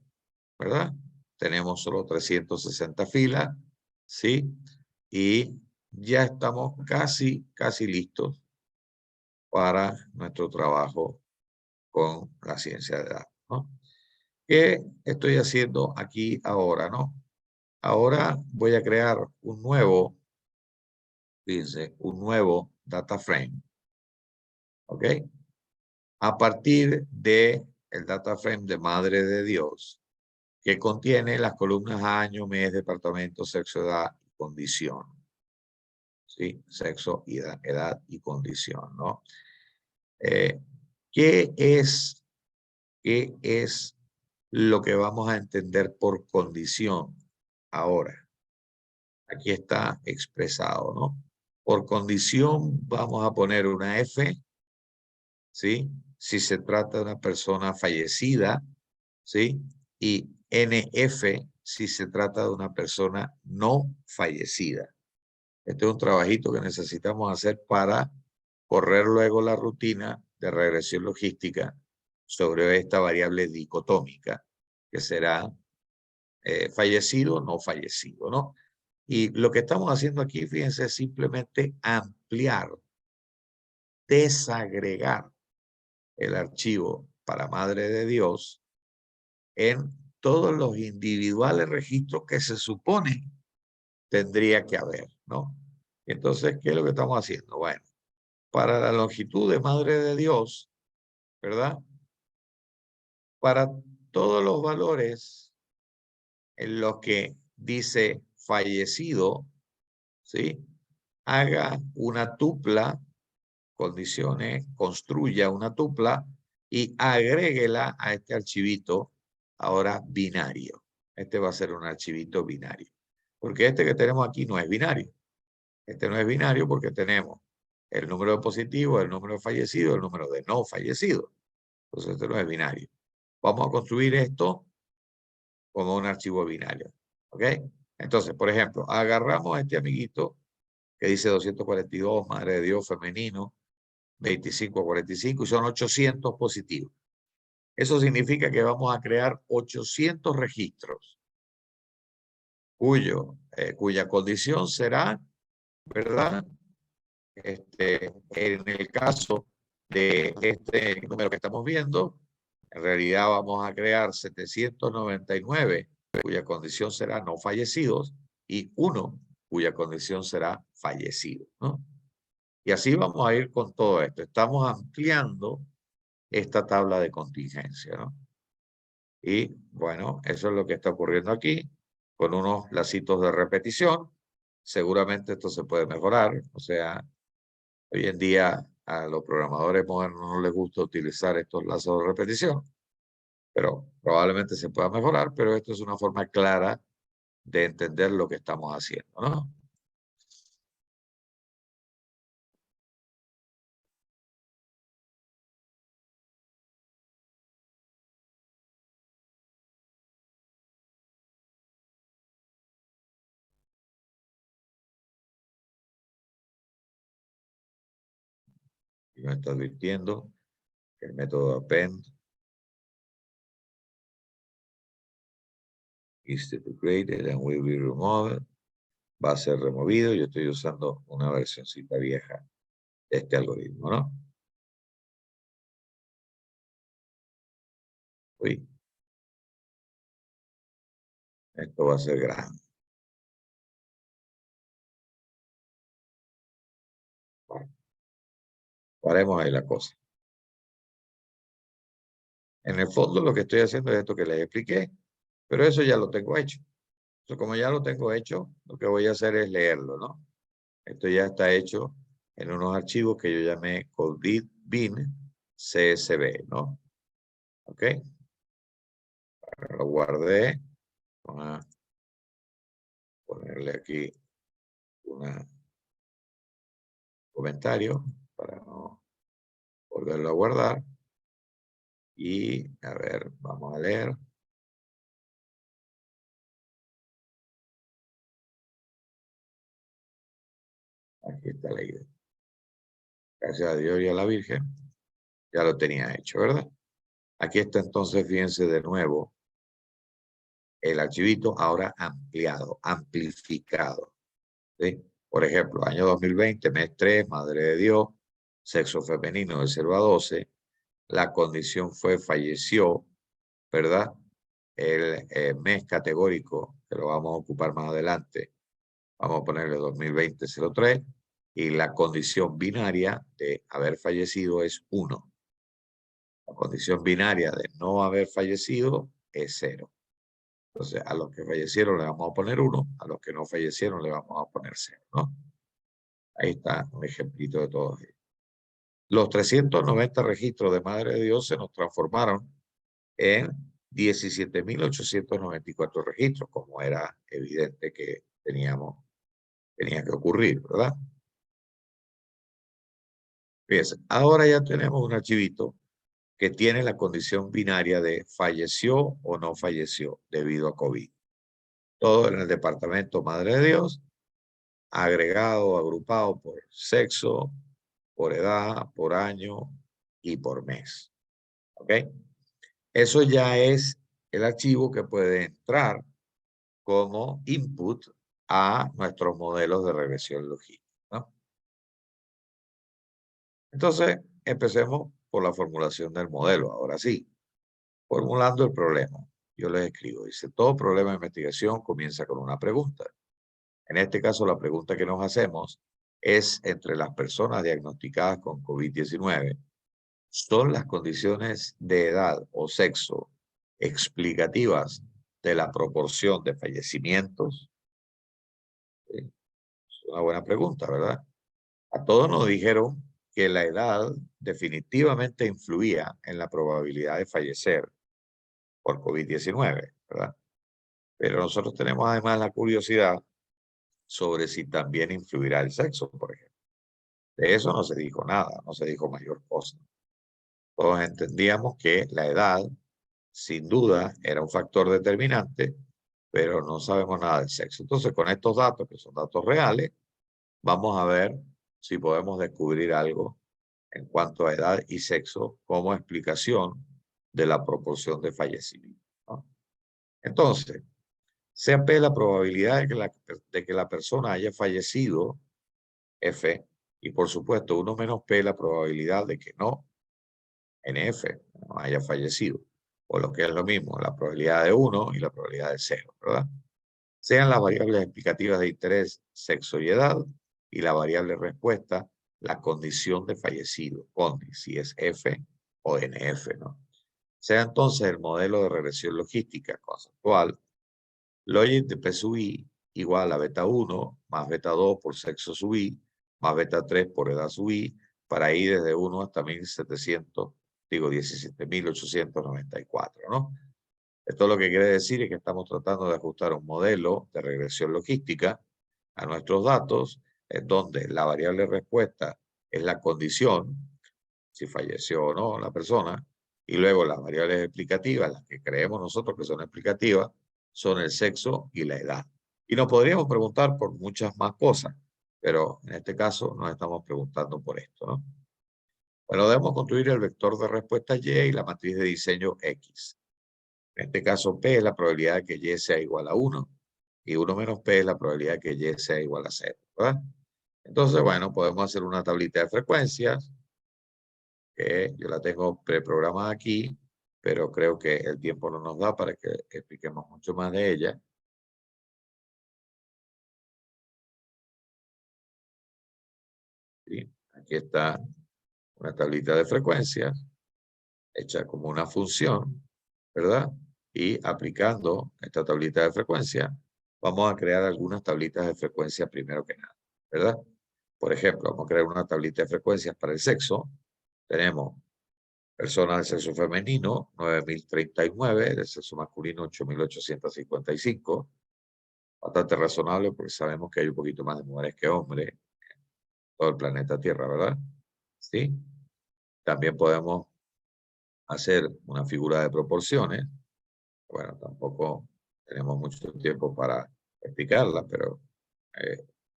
¿verdad? Tenemos solo 360 filas, ¿sí? Y ya estamos casi listos para nuestro trabajo con la ciencia de datos, ¿no? ¿Qué estoy haciendo aquí ahora, no? Ahora voy a crear un nuevo, fíjense, un nuevo data frame, ¿ok? A partir de el data frame de Madre de Dios, que contiene las columnas año, mes, departamento, sexo, edad y condición. ¿Sí? Sexo, edad y condición, ¿no? Eh, ¿qué es lo que vamos a entender por condición ahora? Aquí está expresado, ¿no? Por condición vamos a poner una F, ¿sí? Si se trata de una persona fallecida, ¿sí? Y NF si se trata de una persona no fallecida. Este es un trabajito que necesitamos hacer para correr luego la rutina de regresión logística sobre esta variable dicotómica, que será fallecido o no fallecido, ¿no? Y lo que estamos haciendo aquí, fíjense, es simplemente ampliar, desagregar el archivo para Madre de Dios en todos los individuales registros que se supone tendría que haber, ¿no? Entonces, ¿qué es lo que estamos haciendo? Bueno, para la longitud de Madre de Dios, ¿verdad? Para todos los valores en los que dice fallecido, ¿sí? Haga una tupla, condiciones, construya una tupla y agréguela a este archivito ahora binario. Este va a ser un archivito binario. Porque este que tenemos aquí no es binario. Este no es binario porque tenemos el número de positivos, el número de fallecidos, el número de no fallecidos. Entonces este no es binario. Vamos a construir esto como un archivo binario. ¿Ok? Entonces, por ejemplo, agarramos a este amiguito que dice 242, Madre de Dios femenino, 25 a 45, y son 800 positivos. Eso significa que vamos a crear 800 registros, cuya condición será, ¿verdad? En el caso de este número que estamos viendo, en realidad vamos a crear 799, cuya condición será no fallecidos, y uno, cuya condición será fallecido, ¿no? Y así vamos a ir con todo esto. Estamos ampliando esta tabla de contingencia, ¿no? Y bueno, eso es lo que está ocurriendo aquí, con unos lacitos de repetición. Seguramente esto se puede mejorar, o sea, hoy en día a los programadores modernos no les gusta utilizar estos lazos de repetición, pero probablemente se pueda mejorar, pero esto es una forma clara de entender lo que estamos haciendo, ¿no? Y me está advirtiendo que el método append is degraded and will be removed. Va a ser removido. Yo estoy usando una versioncita vieja de este algoritmo, ¿no? Uy, esto va a ser grande. Bueno, haremos ahí la cosa. En el fondo lo que estoy haciendo es esto que les expliqué, pero eso ya lo tengo hecho. Entonces, como ya lo tengo hecho, lo que voy a hacer es leerlo, ¿no? Esto ya está hecho en unos archivos que yo llamé COVID-bin CSV, ¿no? ¿Ok? Lo guardé. Vamos a ponerle aquí un comentario para no volverlo a guardar. Y, a ver, vamos a leer. Aquí está la idea. Gracias a Dios y a la Virgen, ya lo tenía hecho, ¿verdad? Aquí está entonces, fíjense de nuevo, el archivito ahora ampliado, amplificado. ¿Sí? Por ejemplo, año 2020, mes 3, Madre de Dios, sexo femenino de 0 a 12, la condición fue falleció, ¿verdad? el mes categórico, que lo vamos a ocupar más adelante, vamos a ponerle 2020-03, y la condición binaria de haber fallecido es 1. La condición binaria de no haber fallecido es 0. Entonces, a los que fallecieron le vamos a poner 1, a los que no fallecieron le vamos a poner 0, ¿no? Ahí está un ejemplito de todos ellos. Los 390 registros de Madre de Dios se nos transformaron en 17.894 registros, como era evidente que tenía que ocurrir, ¿verdad? Fíjense, ahora ya tenemos un archivito que tiene la condición binaria de falleció o no falleció debido a COVID. Todo en el departamento Madre de Dios, agregado, agrupado por sexo, por edad, por año y por mes. ¿Ok? Eso ya es el archivo que puede entrar como input a nuestros modelos de regresión logística, ¿no? Entonces, empecemos por la formulación del modelo. Ahora sí, formulando el problema. Yo les escribo, dice, todo problema de investigación comienza con una pregunta. En este caso, la pregunta que nos hacemos es, entre las personas diagnosticadas con COVID-19, ¿son las condiciones de edad o sexo explicativas de la proporción de fallecimientos? Es una buena pregunta, ¿verdad? A todos nos dijeron que la edad definitivamente influía en la probabilidad de fallecer por COVID-19, ¿verdad? Pero nosotros tenemos además la curiosidad sobre si también influirá el sexo, por ejemplo. De eso no se dijo nada, no se dijo mayor cosa. Todos entendíamos que la edad, sin duda, era un factor determinante, pero no sabemos nada del sexo. Entonces, con estos datos, que son datos reales, vamos a ver si podemos descubrir algo en cuanto a edad y sexo como explicación de la proporción de fallecimiento, ¿no? Entonces, CP, la probabilidad de que la persona haya fallecido, F, y por supuesto 1 menos P, la probabilidad de que no, NF, no haya fallecido, o lo que es lo mismo, la probabilidad de 1 y la probabilidad de 0, ¿verdad? Sean las variables explicativas de interés, sexo y edad, y la variable respuesta, la condición de fallecido, CONDI, si es F o NF, ¿no? Sea entonces el modelo de regresión logística conceptual, logit de P sub I igual a beta 1 más beta 2 por sexo sub I más beta 3 por edad sub I para I desde 1 hasta 17.894, ¿no? Esto lo que quiere decir es que estamos tratando de ajustar un modelo de regresión logística a nuestros datos, en donde la variable respuesta es la condición, si falleció o no la persona, y luego las variables explicativas, las que creemos nosotros que son explicativas, son el sexo y la edad. Y nos podríamos preguntar por muchas más cosas, pero en este caso nos estamos preguntando por esto, ¿no? Bueno, debemos construir el vector de respuesta Y y la matriz de diseño X. En este caso, P es la probabilidad de que Y sea igual a 1, y 1 menos P es la probabilidad de que Y sea igual a 0, ¿verdad? Entonces, bueno, podemos hacer una tablita de frecuencias, que yo la tengo preprogramada aquí, pero creo que el tiempo no nos da para que expliquemos mucho más de ella. ¿Sí? Aquí está una tablita de frecuencias, hecha como una función, ¿verdad? Y aplicando esta tablita de frecuencia, vamos a crear algunas tablitas de frecuencia primero que nada, ¿verdad? Por ejemplo, vamos a crear una tablita de frecuencias para el sexo. Tenemos personas del sexo femenino, 9.039, del sexo masculino, 8.855. Bastante razonable porque sabemos que hay un poquito más de mujeres que hombres en todo el planeta Tierra, ¿verdad? ¿Sí? También podemos hacer una figura de proporciones. Bueno, tampoco tenemos mucho tiempo para explicarla, pero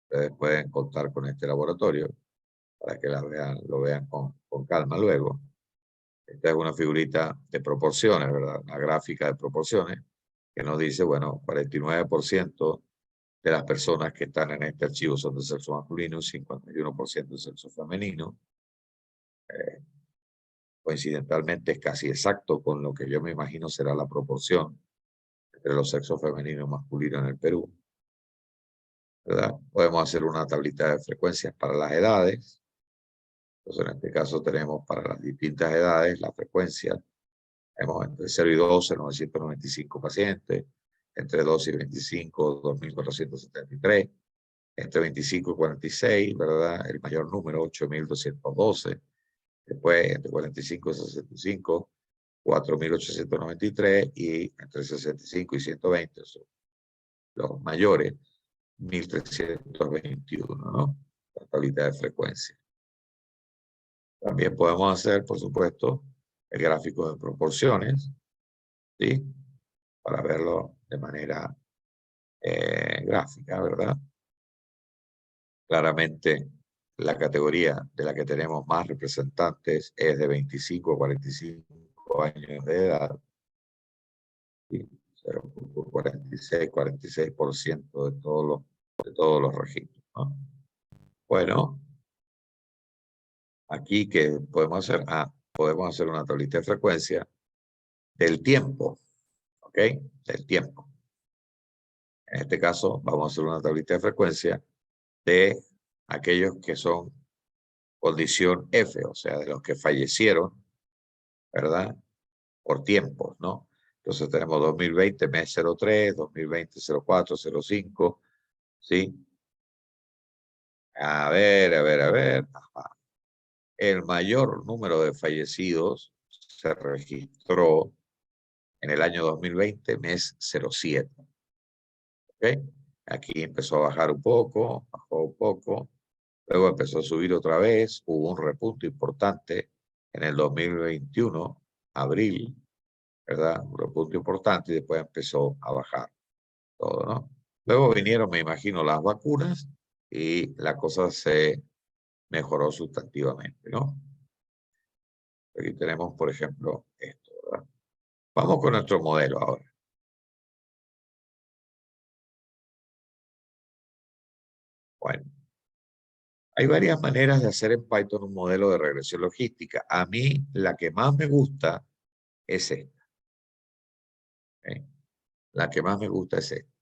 ustedes pueden contar con este laboratorio para que lo vean con calma luego. Esta es una figurita de proporciones, ¿verdad? Una gráfica de proporciones que nos dice, bueno, 49% de las personas que están en este archivo son de sexo masculino, 51% de sexo femenino. Coincidentalmente es casi exacto con lo que yo me imagino será la proporción entre los sexos femenino y masculino en el Perú, ¿verdad? Podemos hacer una tablita de frecuencias para las edades. Entonces, en este caso tenemos para las distintas edades la frecuencia. Tenemos entre 0 y 12, 995 pacientes. Entre 12 y 25, 2.473. Entre 25 y 46, ¿verdad? El mayor número, 8.212. Después, entre 45 y 65, 4.893. Y entre 65 y 120, son los mayores, 1.321, ¿no? La tablita de frecuencia. También podemos hacer, por supuesto, el gráfico de proporciones, ¿sí? Para verlo de manera gráfica, ¿verdad? Claramente, la categoría de la que tenemos más representantes es de 25 a 45 años de edad. ¿Sí? 0,46% de todos los registros, ¿no? Bueno, aquí, ¿qué podemos hacer? Podemos hacer una tablita de frecuencia del tiempo, ¿ok? Del tiempo. En este caso, vamos a hacer una tablita de frecuencia de aquellos que son condición F, o sea, de los que fallecieron, ¿verdad? Por tiempos, ¿no? Entonces tenemos 2020, mes 03, 2020, 04, 05, ¿sí? A ver. Ajá. El mayor número de fallecidos se registró en el año 2020, mes 07. ¿Ok? Aquí empezó a bajar un poco, bajó un poco, luego empezó a subir otra vez, hubo un repunte importante en el 2021, abril, ¿verdad? Un repunte importante y después empezó a bajar todo, ¿no? Luego vinieron, me imagino, las vacunas y la cosa se mejoró sustantivamente, ¿no? Aquí tenemos, por ejemplo, esto, ¿verdad? Vamos con nuestro modelo ahora. Bueno, hay varias maneras de hacer en Python un modelo de regresión logística. A mí, la que más me gusta es esta. ¿Eh? La que más me gusta es esta.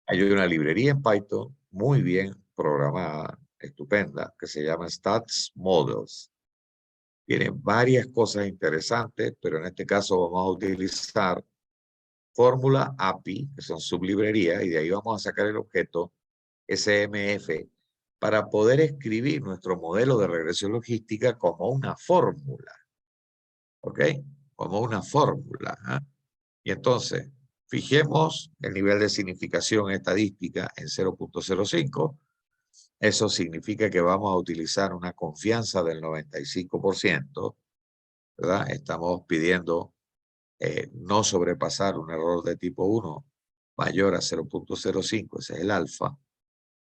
Hay una librería en Python muy bien programada, estupenda, que se llama Stats Models. Tiene varias cosas interesantes, pero en este caso vamos a utilizar Fórmula API, que son sublibrerías, y de ahí vamos a sacar el objeto SMF para poder escribir nuestro modelo de regresión logística como una fórmula. ¿Ok? Como una fórmula. ¿Eh? Y entonces, fijemos el nivel de significación estadística en 0.05. Eso significa que vamos a utilizar una confianza del 95%, ¿verdad? Estamos pidiendo no sobrepasar un error de tipo 1 mayor a 0.05, ese es el alfa.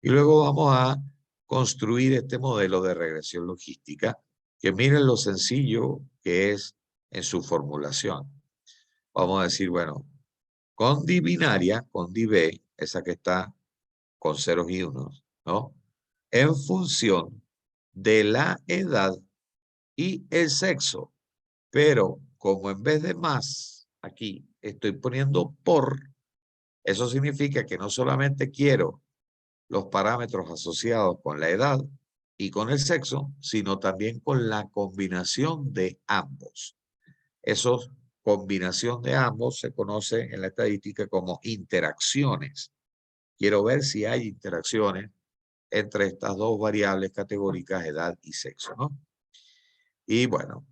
Y luego vamos a construir este modelo de regresión logística, que miren lo sencillo que es en su formulación. Vamos a decir, bueno, con D binaria, con DB, esa que está con ceros y unos, ¿no? En función de la edad y el sexo. Pero como en vez de más, aquí estoy poniendo por, eso significa que no solamente quiero los parámetros asociados con la edad y con el sexo, sino también con la combinación de ambos. Esa combinación de ambos se conoce en la estadística como interacciones. Quiero ver si hay interacciones entre estas dos variables categóricas, edad y sexo, ¿no? Y bueno,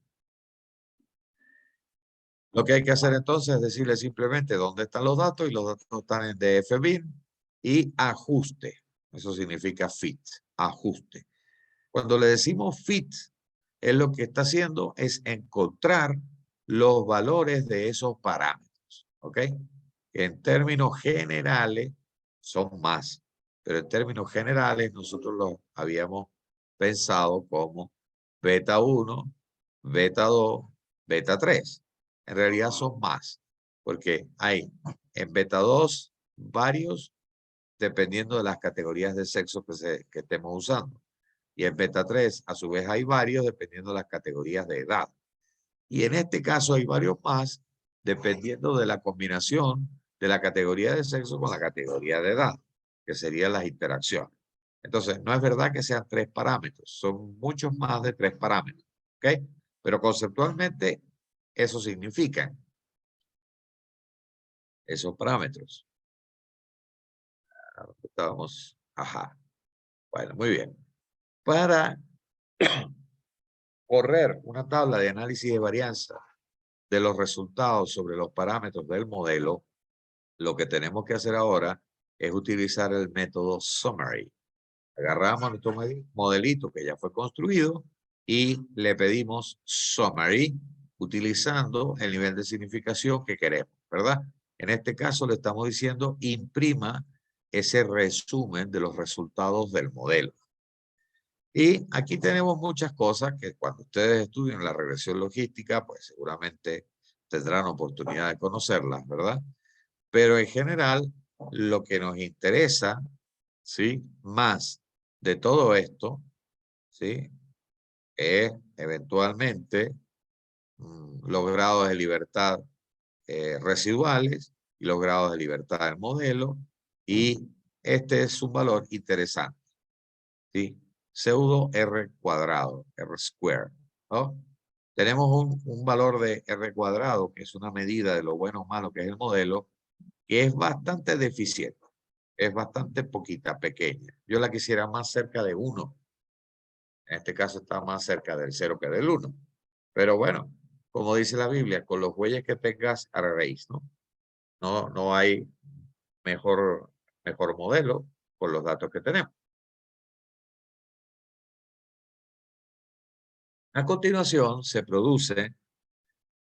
lo que hay que hacer entonces es decirle simplemente dónde están los datos, y los datos están en dfbin y ajuste. Eso significa fit, ajuste. Cuando le decimos fit, él lo que está haciendo es encontrar los valores de esos parámetros, ¿ok? Que en términos generales son más, pero en términos generales nosotros los habíamos pensado como beta 1, beta 2, beta 3. En realidad son más, porque hay en beta 2 varios dependiendo de las categorías de sexo que estemos usando. Y en beta 3, a su vez, hay varios dependiendo de las categorías de edad. Y en este caso hay varios más dependiendo de la combinación de la categoría de sexo con la categoría de edad, que serían las interacciones. Entonces, no es verdad que sean 3 parámetros, son muchos más de 3 parámetros, ¿ok? Pero conceptualmente, eso significan esos parámetros. ¿Dónde estábamos? Ajá. Bueno, muy bien. Para correr una tabla de análisis de varianza de los resultados sobre los parámetros del modelo, lo que tenemos que hacer ahora es utilizar el método summary. Agarramos nuestro modelito que ya fue construido y le pedimos summary utilizando el nivel de significación que queremos, ¿verdad? En este caso le estamos diciendo imprima ese resumen de los resultados del modelo. Y aquí tenemos muchas cosas que cuando ustedes estudien la regresión logística, pues seguramente tendrán oportunidad de conocerlas, ¿verdad? Pero en general, lo que nos interesa, ¿sí? Más de todo esto, ¿sí? Es eventualmente los grados de libertad residuales y los grados de libertad del modelo. Y este es un valor interesante, ¿sí? Pseudo R cuadrado, R square, ¿no? Tenemos un valor de R cuadrado, que es una medida de lo bueno o malo que es el modelo, que es bastante deficiente, es bastante poquita, pequeña. Yo la quisiera más cerca de 1. En este caso está más cerca del 0 que del 1. Pero bueno, como dice la Biblia, con los bueyes que tengas haréis, ¿no? No hay mejor modelo con los datos que tenemos. A continuación, se producen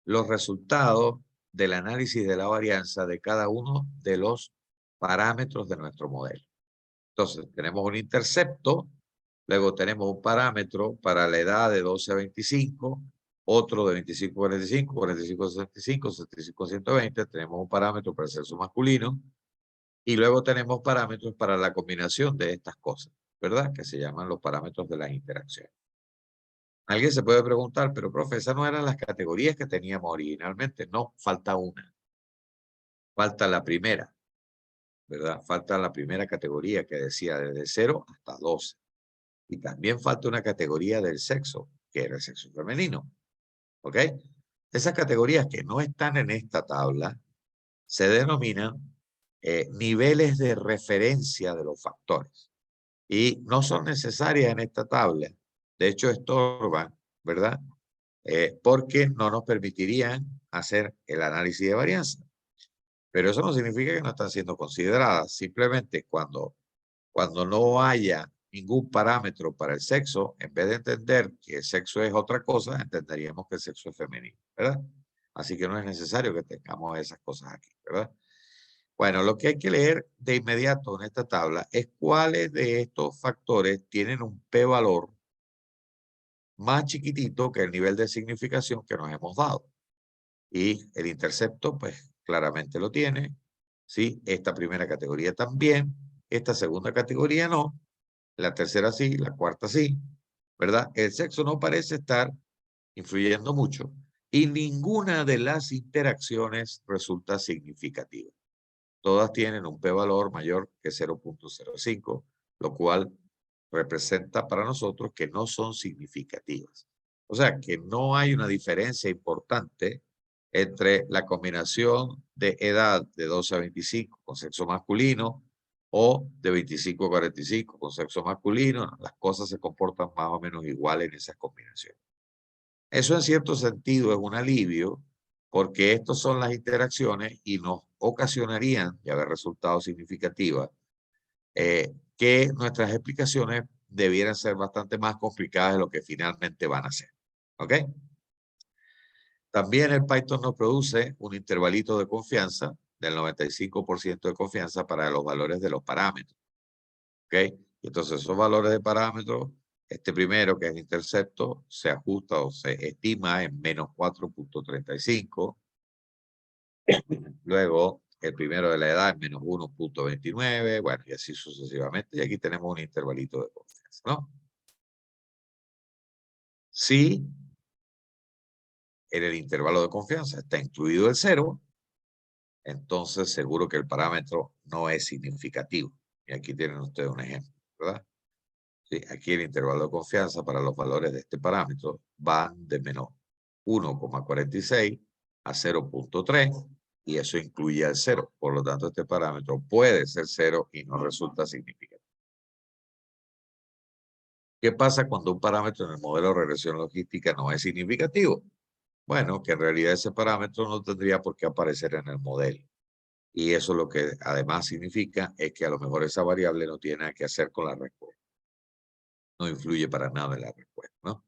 los resultados del análisis de la varianza de cada uno de los parámetros de nuestro modelo. Entonces, tenemos un intercepto, luego tenemos un parámetro para la edad de 12 a 25, otro de 25 a 45, 45 a 65, 65 a 120, tenemos un parámetro para el sexo masculino, y luego tenemos parámetros para la combinación de estas cosas, ¿verdad? Que se llaman los parámetros de las interacciones. Alguien se puede preguntar, pero profe, esas no eran las categorías que teníamos originalmente. No, falta una. Falta la primera, ¿verdad? Falta la primera categoría que decía desde 0 hasta 12. Y también falta una categoría del sexo, que era el sexo femenino. ¿Ok? Esas categorías que no están en esta tabla se denominan niveles de referencia de los factores. Y no son necesarias en esta tabla. De hecho, estorban, ¿verdad? Porque no nos permitirían hacer el análisis de varianza. Pero eso no significa que no están siendo consideradas. Simplemente cuando no haya ningún parámetro para el sexo, en vez de entender que el sexo es otra cosa, entenderíamos que el sexo es femenino, ¿verdad? Así que no es necesario que tengamos esas cosas aquí, ¿verdad? Bueno, lo que hay que leer de inmediato en esta tabla es cuáles de estos factores tienen un p-valor más chiquitito que el nivel de significación que nos hemos dado. Y el intercepto, pues claramente lo tiene, ¿sí? Esta primera categoría también, esta segunda categoría no, la tercera sí, la cuarta sí, ¿verdad? El sexo no parece estar influyendo mucho y ninguna de las interacciones resulta significativa. Todas tienen un p-valor mayor que 0.05, lo cual representa para nosotros que no son significativas. O sea, que no hay una diferencia importante entre la combinación de edad de 12 a 25 con sexo masculino o de 25 a 45 con sexo masculino. Las cosas se comportan más o menos igual en esas combinaciones. Eso en cierto sentido es un alivio porque estas son las interacciones y nos ocasionarían, de haber resultados significativos, que nuestras explicaciones debieran ser bastante más complicadas de lo que finalmente van a ser. ¿Ok? También el Python nos produce un intervalito de confianza del 95% de confianza para los valores de los parámetros. ¿Ok? Entonces esos valores de parámetros, este primero que es el intercepto, se ajusta o se estima en menos 4.35. Luego el primero de la edad en menos 1.29, bueno, y así sucesivamente. Y aquí tenemos un intervalito de confianza, ¿no? Si en el intervalo de confianza está incluido el 0, entonces seguro que el parámetro no es significativo. Y aquí tienen ustedes un ejemplo, ¿verdad? Sí, aquí el intervalo de confianza para los valores de este parámetro van de menos 1,46 a 0,3 y eso incluye al 0. Por lo tanto, este parámetro puede ser 0 y no resulta significativo. ¿Qué pasa cuando un parámetro en el modelo de regresión logística no es significativo? Bueno, que en realidad ese parámetro no tendría por qué aparecer en el modelo. Y eso lo que además significa es que a lo mejor esa variable no tiene nada que hacer con la respuesta. No influye para nada en la respuesta, ¿no?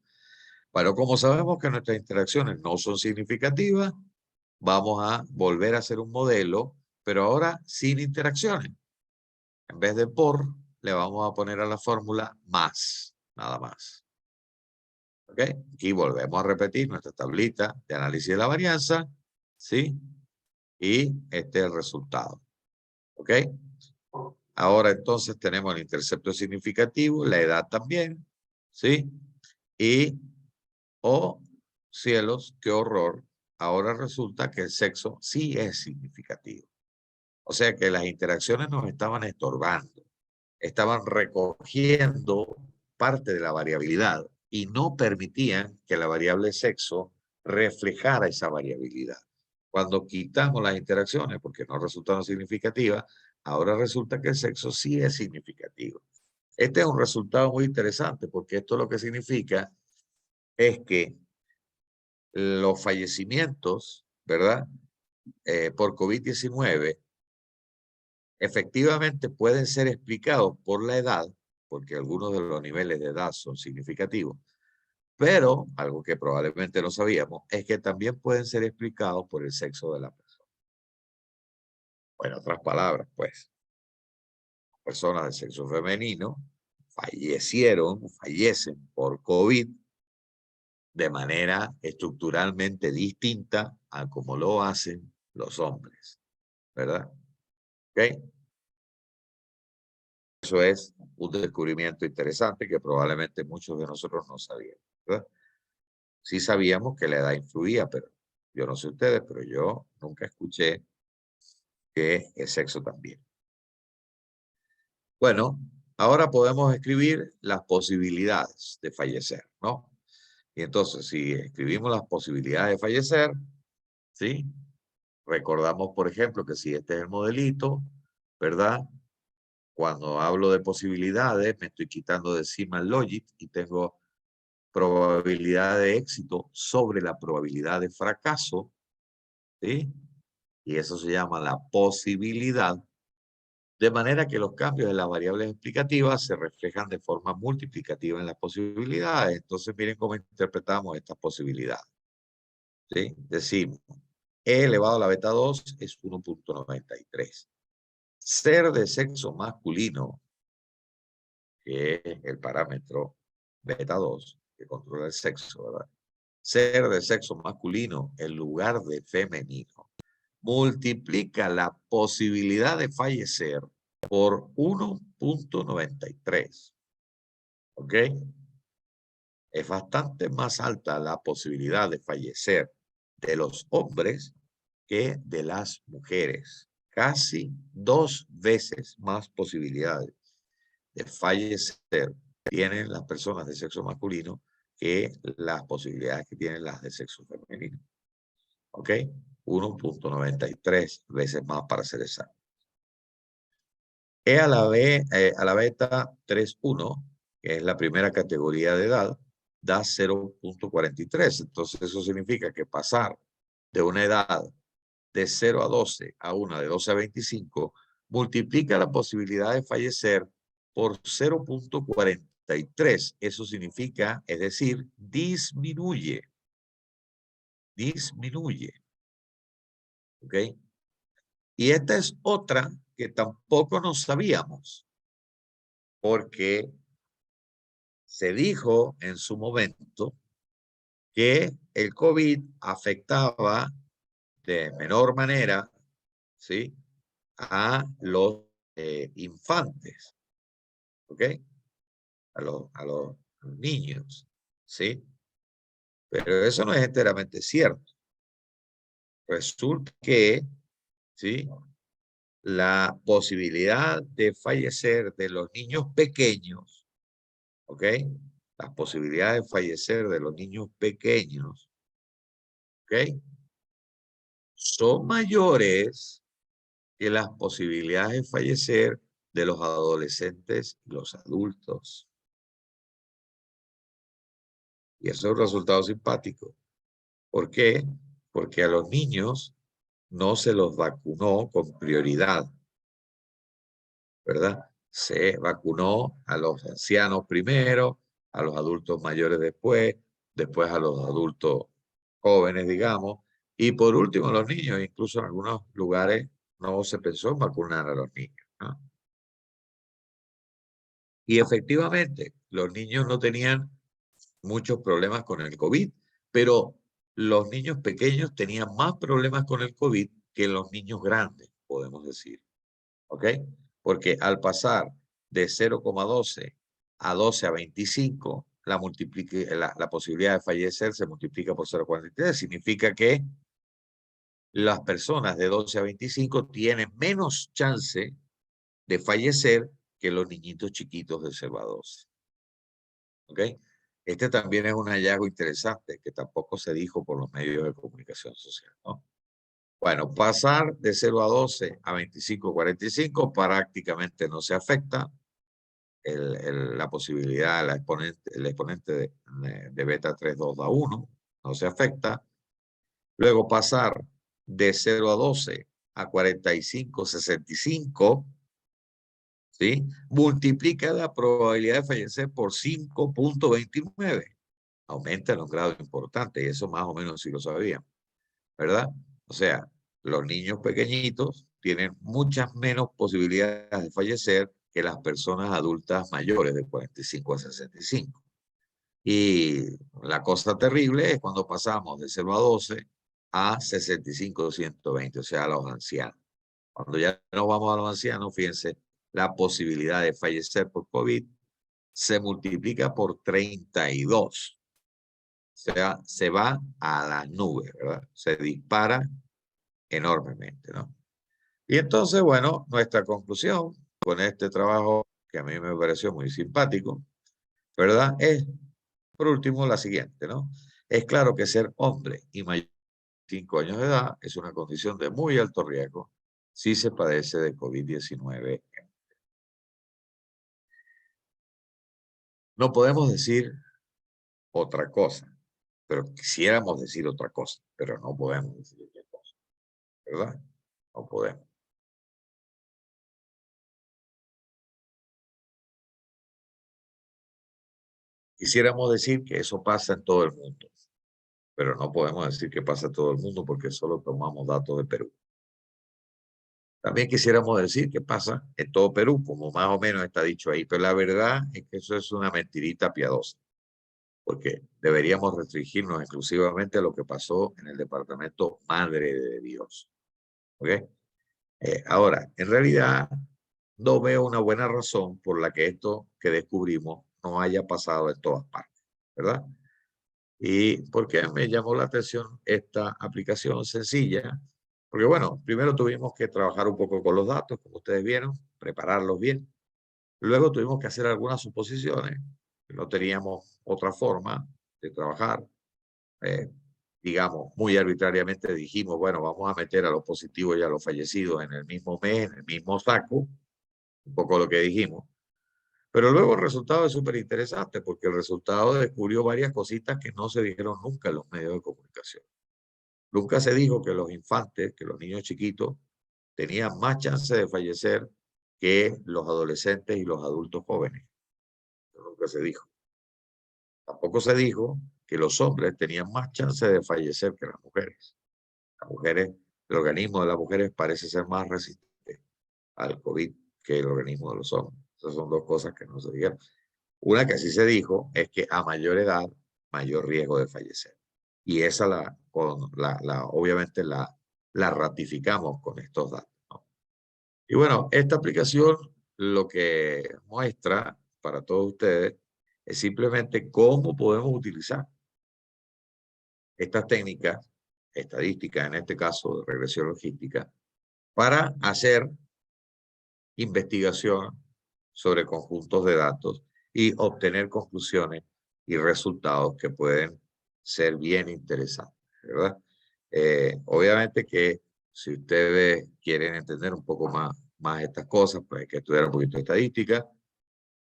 Pero como sabemos que nuestras interacciones no son significativas, vamos a volver a hacer un modelo, pero ahora sin interacciones. En vez de por, le vamos a poner a la fórmula más, nada más. ¿Ok? Aquí volvemos a repetir nuestra tablita de análisis de la varianza, ¿sí? Y este es el resultado. ¿Ok? Ahora entonces tenemos el intercepto significativo, la edad también, ¿sí? Y, oh cielos, qué horror, ahora resulta que el sexo sí es significativo. O sea que las interacciones nos estaban estorbando, estaban recogiendo parte de la variabilidad y no permitían que la variable sexo reflejara esa variabilidad. Cuando quitamos las interacciones porque no resultaron significativas, ahora resulta que el sexo sí es significativo. Este es un resultado muy interesante porque esto lo que significa es que los fallecimientos, ¿verdad? Por COVID-19 efectivamente pueden ser explicados por la edad, porque algunos de los niveles de edad son significativos, pero algo que probablemente no sabíamos es que también pueden ser explicados por el sexo de la persona. En otras palabras, pues, personas de sexo femenino fallecen por COVID de manera estructuralmente distinta a como lo hacen los hombres, ¿verdad? ¿Ok? Eso es un descubrimiento interesante que probablemente muchos de nosotros no sabíamos, ¿verdad? Sí sabíamos que la edad influía, pero yo no sé ustedes, pero yo nunca escuché que el sexo también. Bueno, ahora podemos escribir las posibilidades de fallecer, ¿no? Y entonces, si escribimos las posibilidades de fallecer, ¿sí? Recordamos, por ejemplo, que si este es el modelito, ¿verdad? Cuando hablo de posibilidades, me estoy quitando de encima el logic y tengo probabilidad de éxito sobre la probabilidad de fracaso, ¿sí? Y eso se llama la posibilidad, de manera que los cambios en las variables explicativas se reflejan de forma multiplicativa en las posibilidades. Entonces, miren cómo interpretamos estas posibilidades, ¿sí? Decimos, e elevado a la beta 2 es 1,93. Ser de sexo masculino, que es el parámetro beta 2, que controla el sexo, ¿verdad? Ser de sexo masculino en lugar de femenino multiplica la posibilidad de fallecer por 1,93. ¿Ok? Es bastante más alta la posibilidad de fallecer de los hombres que de las mujeres. Casi 2 veces más posibilidades de fallecer tienen las personas de sexo masculino que las posibilidades que tienen las de sexo femenino. ¿Ok? 1,93 veces más para ser exacto. A la beta 3,1, que es la primera categoría de edad, da 0,43. Entonces eso significa que pasar de una edad de 0 a 12 a una de 12 a 25 multiplica la posibilidad de fallecer por 0,43. Eso significa, es decir, disminuye. Disminuye. ¿Ok? Y esta es otra que tampoco nos sabíamos, porque se dijo en su momento que el COVID afectaba de menor manera, ¿sí?, a los infantes, ¿ok? A los niños, ¿sí? Pero eso no es enteramente cierto. Resulta que, ¿sí?, la posibilidad de fallecer de los niños pequeños, ¿ok? Las posibilidades de fallecer de los niños pequeños, ¿ok?, son mayores que las posibilidades de fallecer de los adolescentes y los adultos. Y eso es un resultado simpático. ¿Por qué? Porque a los niños no se los vacunó con prioridad, ¿verdad? Se vacunó a los ancianos primero, a los adultos mayores después, después a los adultos jóvenes, digamos, y por último a los niños. Incluso en algunos lugares no se pensó en vacunar a los niños, ¿no? Y efectivamente, los niños no tenían muchos problemas con el COVID, pero los niños pequeños tenían más problemas con el COVID que los niños grandes, podemos decir. ¿Ok? Porque al pasar de 0,12 a 12 a 25, la posibilidad de fallecer se multiplica por 0,43. Significa que las personas de 12 a 25 tienen menos chance de fallecer que los niñitos chiquitos de 0 a 12. ¿Ok? Este también es un hallazgo interesante que tampoco se dijo por los medios de comunicación social, ¿no? Bueno, pasar de 0 a 12 a 25 a 45 prácticamente no se afecta. La posibilidad, el exponente de beta 3,2 a 1 no se afecta. Luego pasar de 0 a 12 a 45, 65, ¿sí?, multiplica la probabilidad de fallecer por 5,29. Aumenta en un grado importante, y eso más o menos sí lo sabían, ¿verdad? O sea, los niños pequeñitos tienen muchas menos posibilidades de fallecer que las personas adultas mayores de 45 a 65. Y la cosa terrible es cuando pasamos de 0 a 12 a 65 a 120, o sea, a los ancianos. Cuando ya nos vamos a los ancianos, fíjense, la posibilidad de fallecer por COVID se multiplica por 32. O sea, se va a las nubes, ¿verdad? Se dispara enormemente, ¿no? Y entonces, bueno, nuestra conclusión con este trabajo, que a mí me pareció muy simpático, ¿verdad?, es, por último, la siguiente, ¿no? Es claro que ser hombre y mayor de 5 años de edad es una condición de muy alto riesgo si se padece de COVID-19. No podemos decir otra cosa, pero quisiéramos decir otra cosa, pero no podemos decir otra cosa, ¿verdad? No podemos. Quisiéramos decir que eso pasa en todo el mundo, pero no podemos decir que pasa en todo el mundo porque solo tomamos datos de Perú. También quisiéramos decir que pasa en todo Perú, como más o menos está dicho ahí, pero la verdad es que eso es una mentirita piadosa, porque deberíamos restringirnos exclusivamente a lo que pasó en el departamento Madre de Dios. ¿Ok? Ahora, en realidad, no veo una buena razón por la que esto que descubrimos no haya pasado en todas partes, ¿verdad? ¿Y por qué me llamó la atención esta aplicación sencilla? Porque bueno, primero tuvimos que trabajar un poco con los datos, como ustedes vieron, prepararlos bien. Luego tuvimos que hacer algunas suposiciones. No teníamos otra forma de trabajar. Eh, digamos, muy arbitrariamente dijimos, bueno, vamos a meter a los positivos y a los fallecidos en el mismo mes, en el mismo saco, un poco lo que dijimos. Pero luego el resultado es súper interesante porque el resultado descubrió varias cositas que no se dijeron nunca en los medios de comunicación. Nunca se dijo que los infantes, que los niños chiquitos, tenían más chance de fallecer que los adolescentes y los adultos jóvenes. Eso nunca se dijo. Tampoco se dijo que los hombres tenían más chance de fallecer que las mujeres. Las mujeres, el organismo de las mujeres parece ser más resistente al COVID que el organismo de los hombres. Esas son dos cosas que no se dijeron. Una que sí se dijo es que a mayor edad, mayor riesgo de fallecer. Y esa obviamente la ratificamos con estos datos, ¿no? Y bueno, esta aplicación lo que muestra para todos ustedes es simplemente cómo podemos utilizar estas técnicas estadísticas, en este caso de regresión logística, para hacer investigación sobre conjuntos de datos y obtener conclusiones y resultados que pueden ser bien interesantes, ¿verdad? Obviamente que si ustedes quieren entender un poco más estas cosas, pues hay que estudiar un poquito de estadística.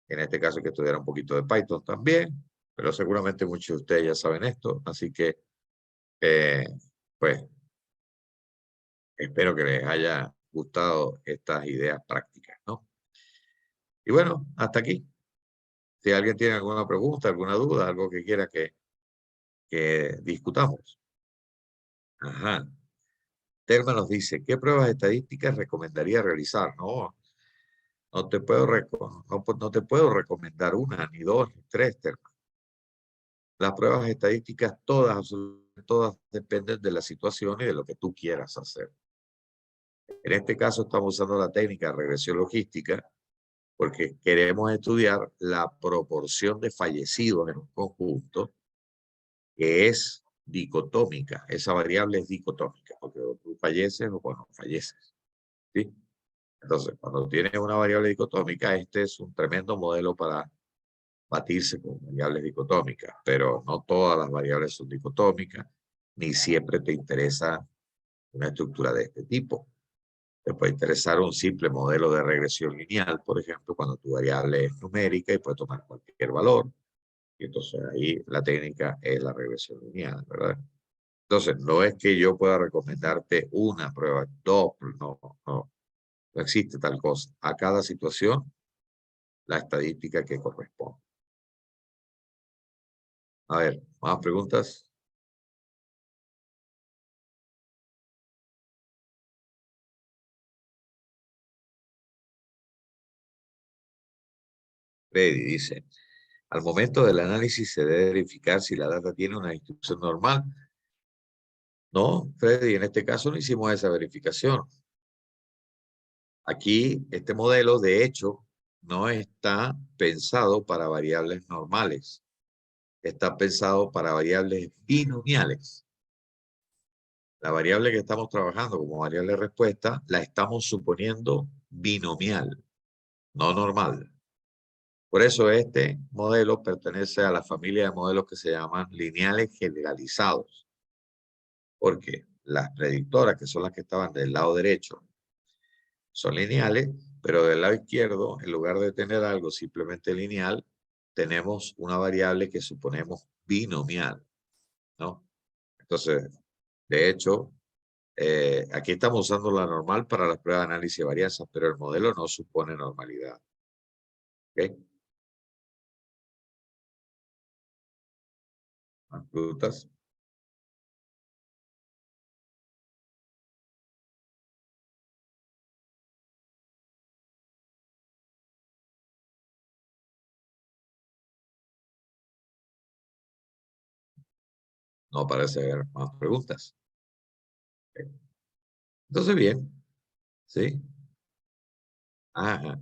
En este caso hay que estudiar un poquito de Python también, pero seguramente muchos de ustedes ya saben esto, así que pues espero que les haya gustado estas ideas prácticas, ¿no? Y bueno, hasta aquí. Si alguien tiene alguna pregunta, alguna duda, algo que quiera que discutamos. Ajá. Telma nos dice, ¿qué pruebas estadísticas recomendaría realizar? No, no te puedo recomendar una, ni dos, ni tres, Telma. Las pruebas estadísticas, todas dependen de la situación y de lo que tú quieras hacer. En este caso estamos usando la técnica de regresión logística porque queremos estudiar la proporción de fallecidos en un conjunto que es dicotómica. Esa variable es dicotómica, porque tú falleces o cuando falleces. ¿Sí? Entonces, cuando tienes una variable dicotómica, este es un tremendo modelo para batirse con variables dicotómicas, pero no todas las variables son dicotómicas, ni siempre te interesa una estructura de este tipo. Te puede interesar un simple modelo de regresión lineal, por ejemplo, cuando tu variable es numérica y puedes tomar cualquier valor. Y entonces ahí la técnica es la regresión lineal, ¿verdad? Entonces, no es que yo pueda recomendarte una prueba Doppler, no existe tal cosa. A cada situación, la estadística que corresponde. A ver, ¿más preguntas? Freddy dice, al momento del análisis se debe verificar si la data tiene una distribución normal. No, Freddy, en este caso no hicimos esa verificación. Aquí, este modelo, de hecho, no está pensado para variables normales. Está pensado para variables binomiales. La variable que estamos trabajando como variable de respuesta la estamos suponiendo binomial, no normal. Por eso este modelo pertenece a la familia de modelos que se llaman lineales generalizados. Porque las predictoras, que son las que estaban del lado derecho, son lineales, pero del lado izquierdo, en lugar de tener algo simplemente lineal, tenemos una variable que suponemos binomial, ¿no? Entonces, de hecho, aquí estamos usando la normal para las pruebas de análisis de varianzas, pero el modelo no supone normalidad. ¿Ok? ¿Más preguntas? No parece haber más preguntas. ¿Ok? Entonces, bien. ¿Sí? Ajá.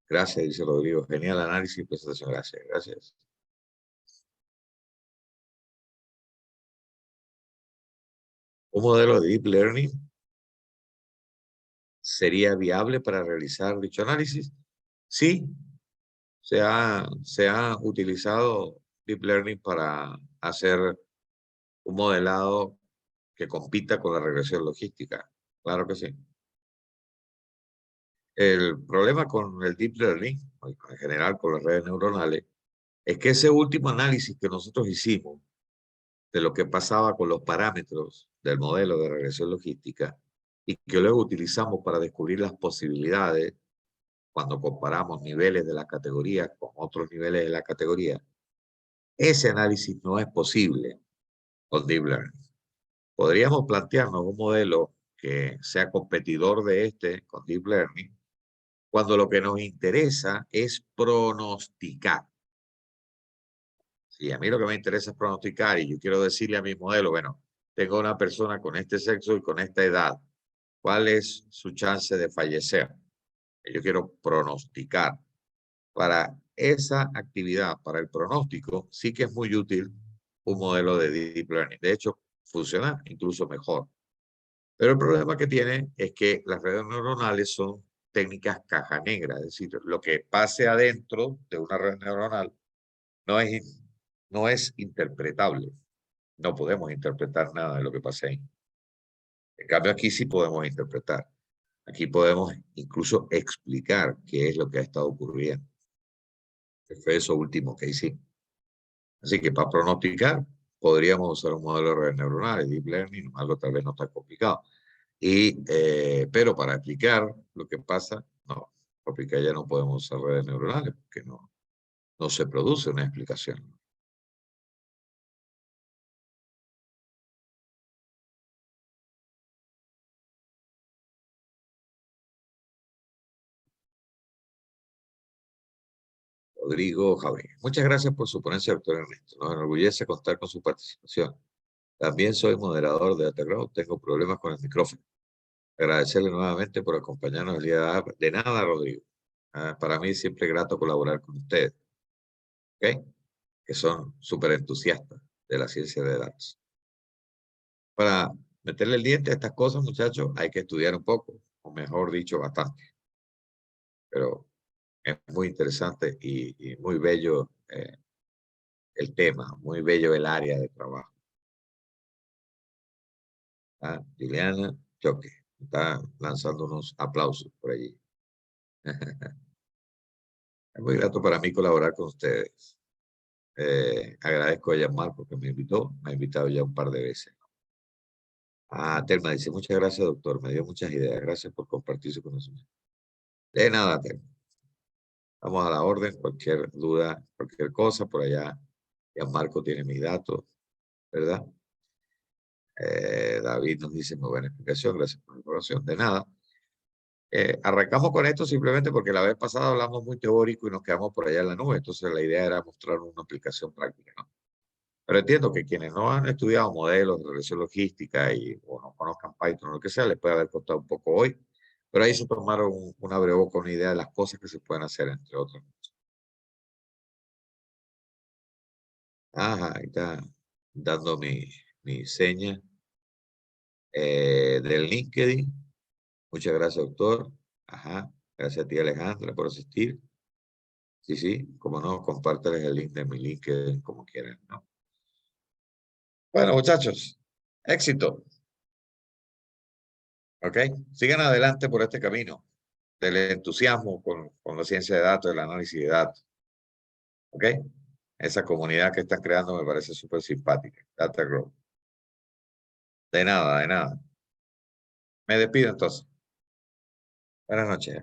Gracias, dice Rodrigo. Genial análisis y presentación. Gracias, gracias. Un modelo de Deep Learning sería viable para realizar dicho análisis. Sí, se ha utilizado Deep Learning para hacer un modelado que compita con la regresión logística. Claro que sí. El problema con el Deep Learning, en general con las redes neuronales, es que ese último análisis que nosotros hicimos de lo que pasaba con los parámetros del modelo de regresión logística y que luego utilizamos para descubrir las posibilidades cuando comparamos niveles de la categoría con otros niveles de la categoría, ese análisis no es posible con Deep Learning. Podríamos plantearnos un modelo que sea competidor de este con Deep Learning, cuando lo que nos interesa es pronosticar. Si a mí lo que me interesa es pronosticar y yo quiero decirle a mi modelo, bueno, tengo una persona con este sexo y con esta edad, ¿cuál es su chance de fallecer? Yo quiero pronosticar. Para esa actividad, para el pronóstico, sí que es muy útil un modelo de Deep Learning. De hecho, funciona incluso mejor. Pero el problema que tiene es que las redes neuronales son técnicas caja negra, es decir, lo que pase adentro de una red neuronal no es interpretable. No podemos interpretar nada de lo que pase ahí. En cambio, aquí sí podemos interpretar. Aquí podemos incluso explicar qué es lo que ha estado ocurriendo. Que fue eso último que hicimos. Así que para pronosticar, podríamos usar un modelo de redes neuronales, Deep Learning, algo tal vez no tan complicado. Pero para explicar lo que pasa, no, porque ya no podemos usar redes neuronales, porque no se produce una explicación. Rodrigo Javier. Muchas gracias por su ponencia, doctor Ernesto. Nos enorgullece contar con su participación. También soy moderador de Datagrowth. Tengo problemas con el micrófono. Agradecerle nuevamente por acompañarnos el día de hoy. De nada, Rodrigo. Para mí siempre es grato colaborar con ustedes, ¿ok? Que son súper entusiastas de la ciencia de datos. Para meterle el diente a estas cosas, muchachos, hay que estudiar un poco, o mejor dicho, bastante. Pero es muy interesante y muy bello el tema, muy bello el área de trabajo. Juliana Choque está lanzando unos aplausos por allí. Es muy grato para mí colaborar con ustedes. Agradezco a Yamar porque me ha invitado ya un par de veces. Telma dice, muchas gracias, doctor, me dio muchas ideas. Gracias por compartir su conocimiento. De nada, Telma. Vamos a la orden, cualquier duda, cualquier cosa, por allá. Ya Marco tiene mis datos, ¿verdad? David nos dice, muy buena explicación, gracias por la información. De nada. Arrancamos con esto simplemente porque la vez pasada hablamos muy teórico y nos quedamos por allá en la nube. Entonces la idea era mostrar una aplicación práctica, ¿no? Pero entiendo que quienes no han estudiado modelos de regresión logística o no conozcan Python o lo que sea, les puede haber costado un poco hoy. Pero ahí se tomaron una breve con una idea de las cosas que se pueden hacer, entre otras. Ajá, ahí está dando mi seña del LinkedIn. Muchas gracias, doctor. Ajá, gracias a ti, Alejandra, por asistir. Sí, sí, como no, compárteles el link de mi LinkedIn como quieran, ¿no? Bueno, muchachos, éxito, ¿ok? Sigan adelante por este camino del entusiasmo con la ciencia de datos, el análisis de datos, ¿ok? Esa comunidad que están creando me parece súper simpática, Data Grow. De nada, de nada. Me despido entonces. Buenas noches.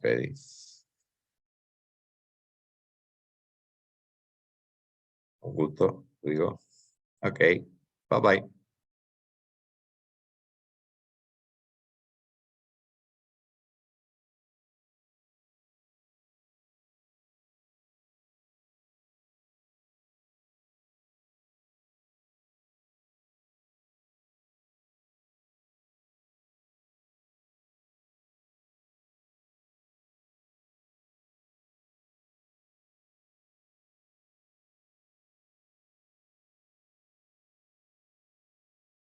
Freddy. Un gusto, digo. Ok, bye bye.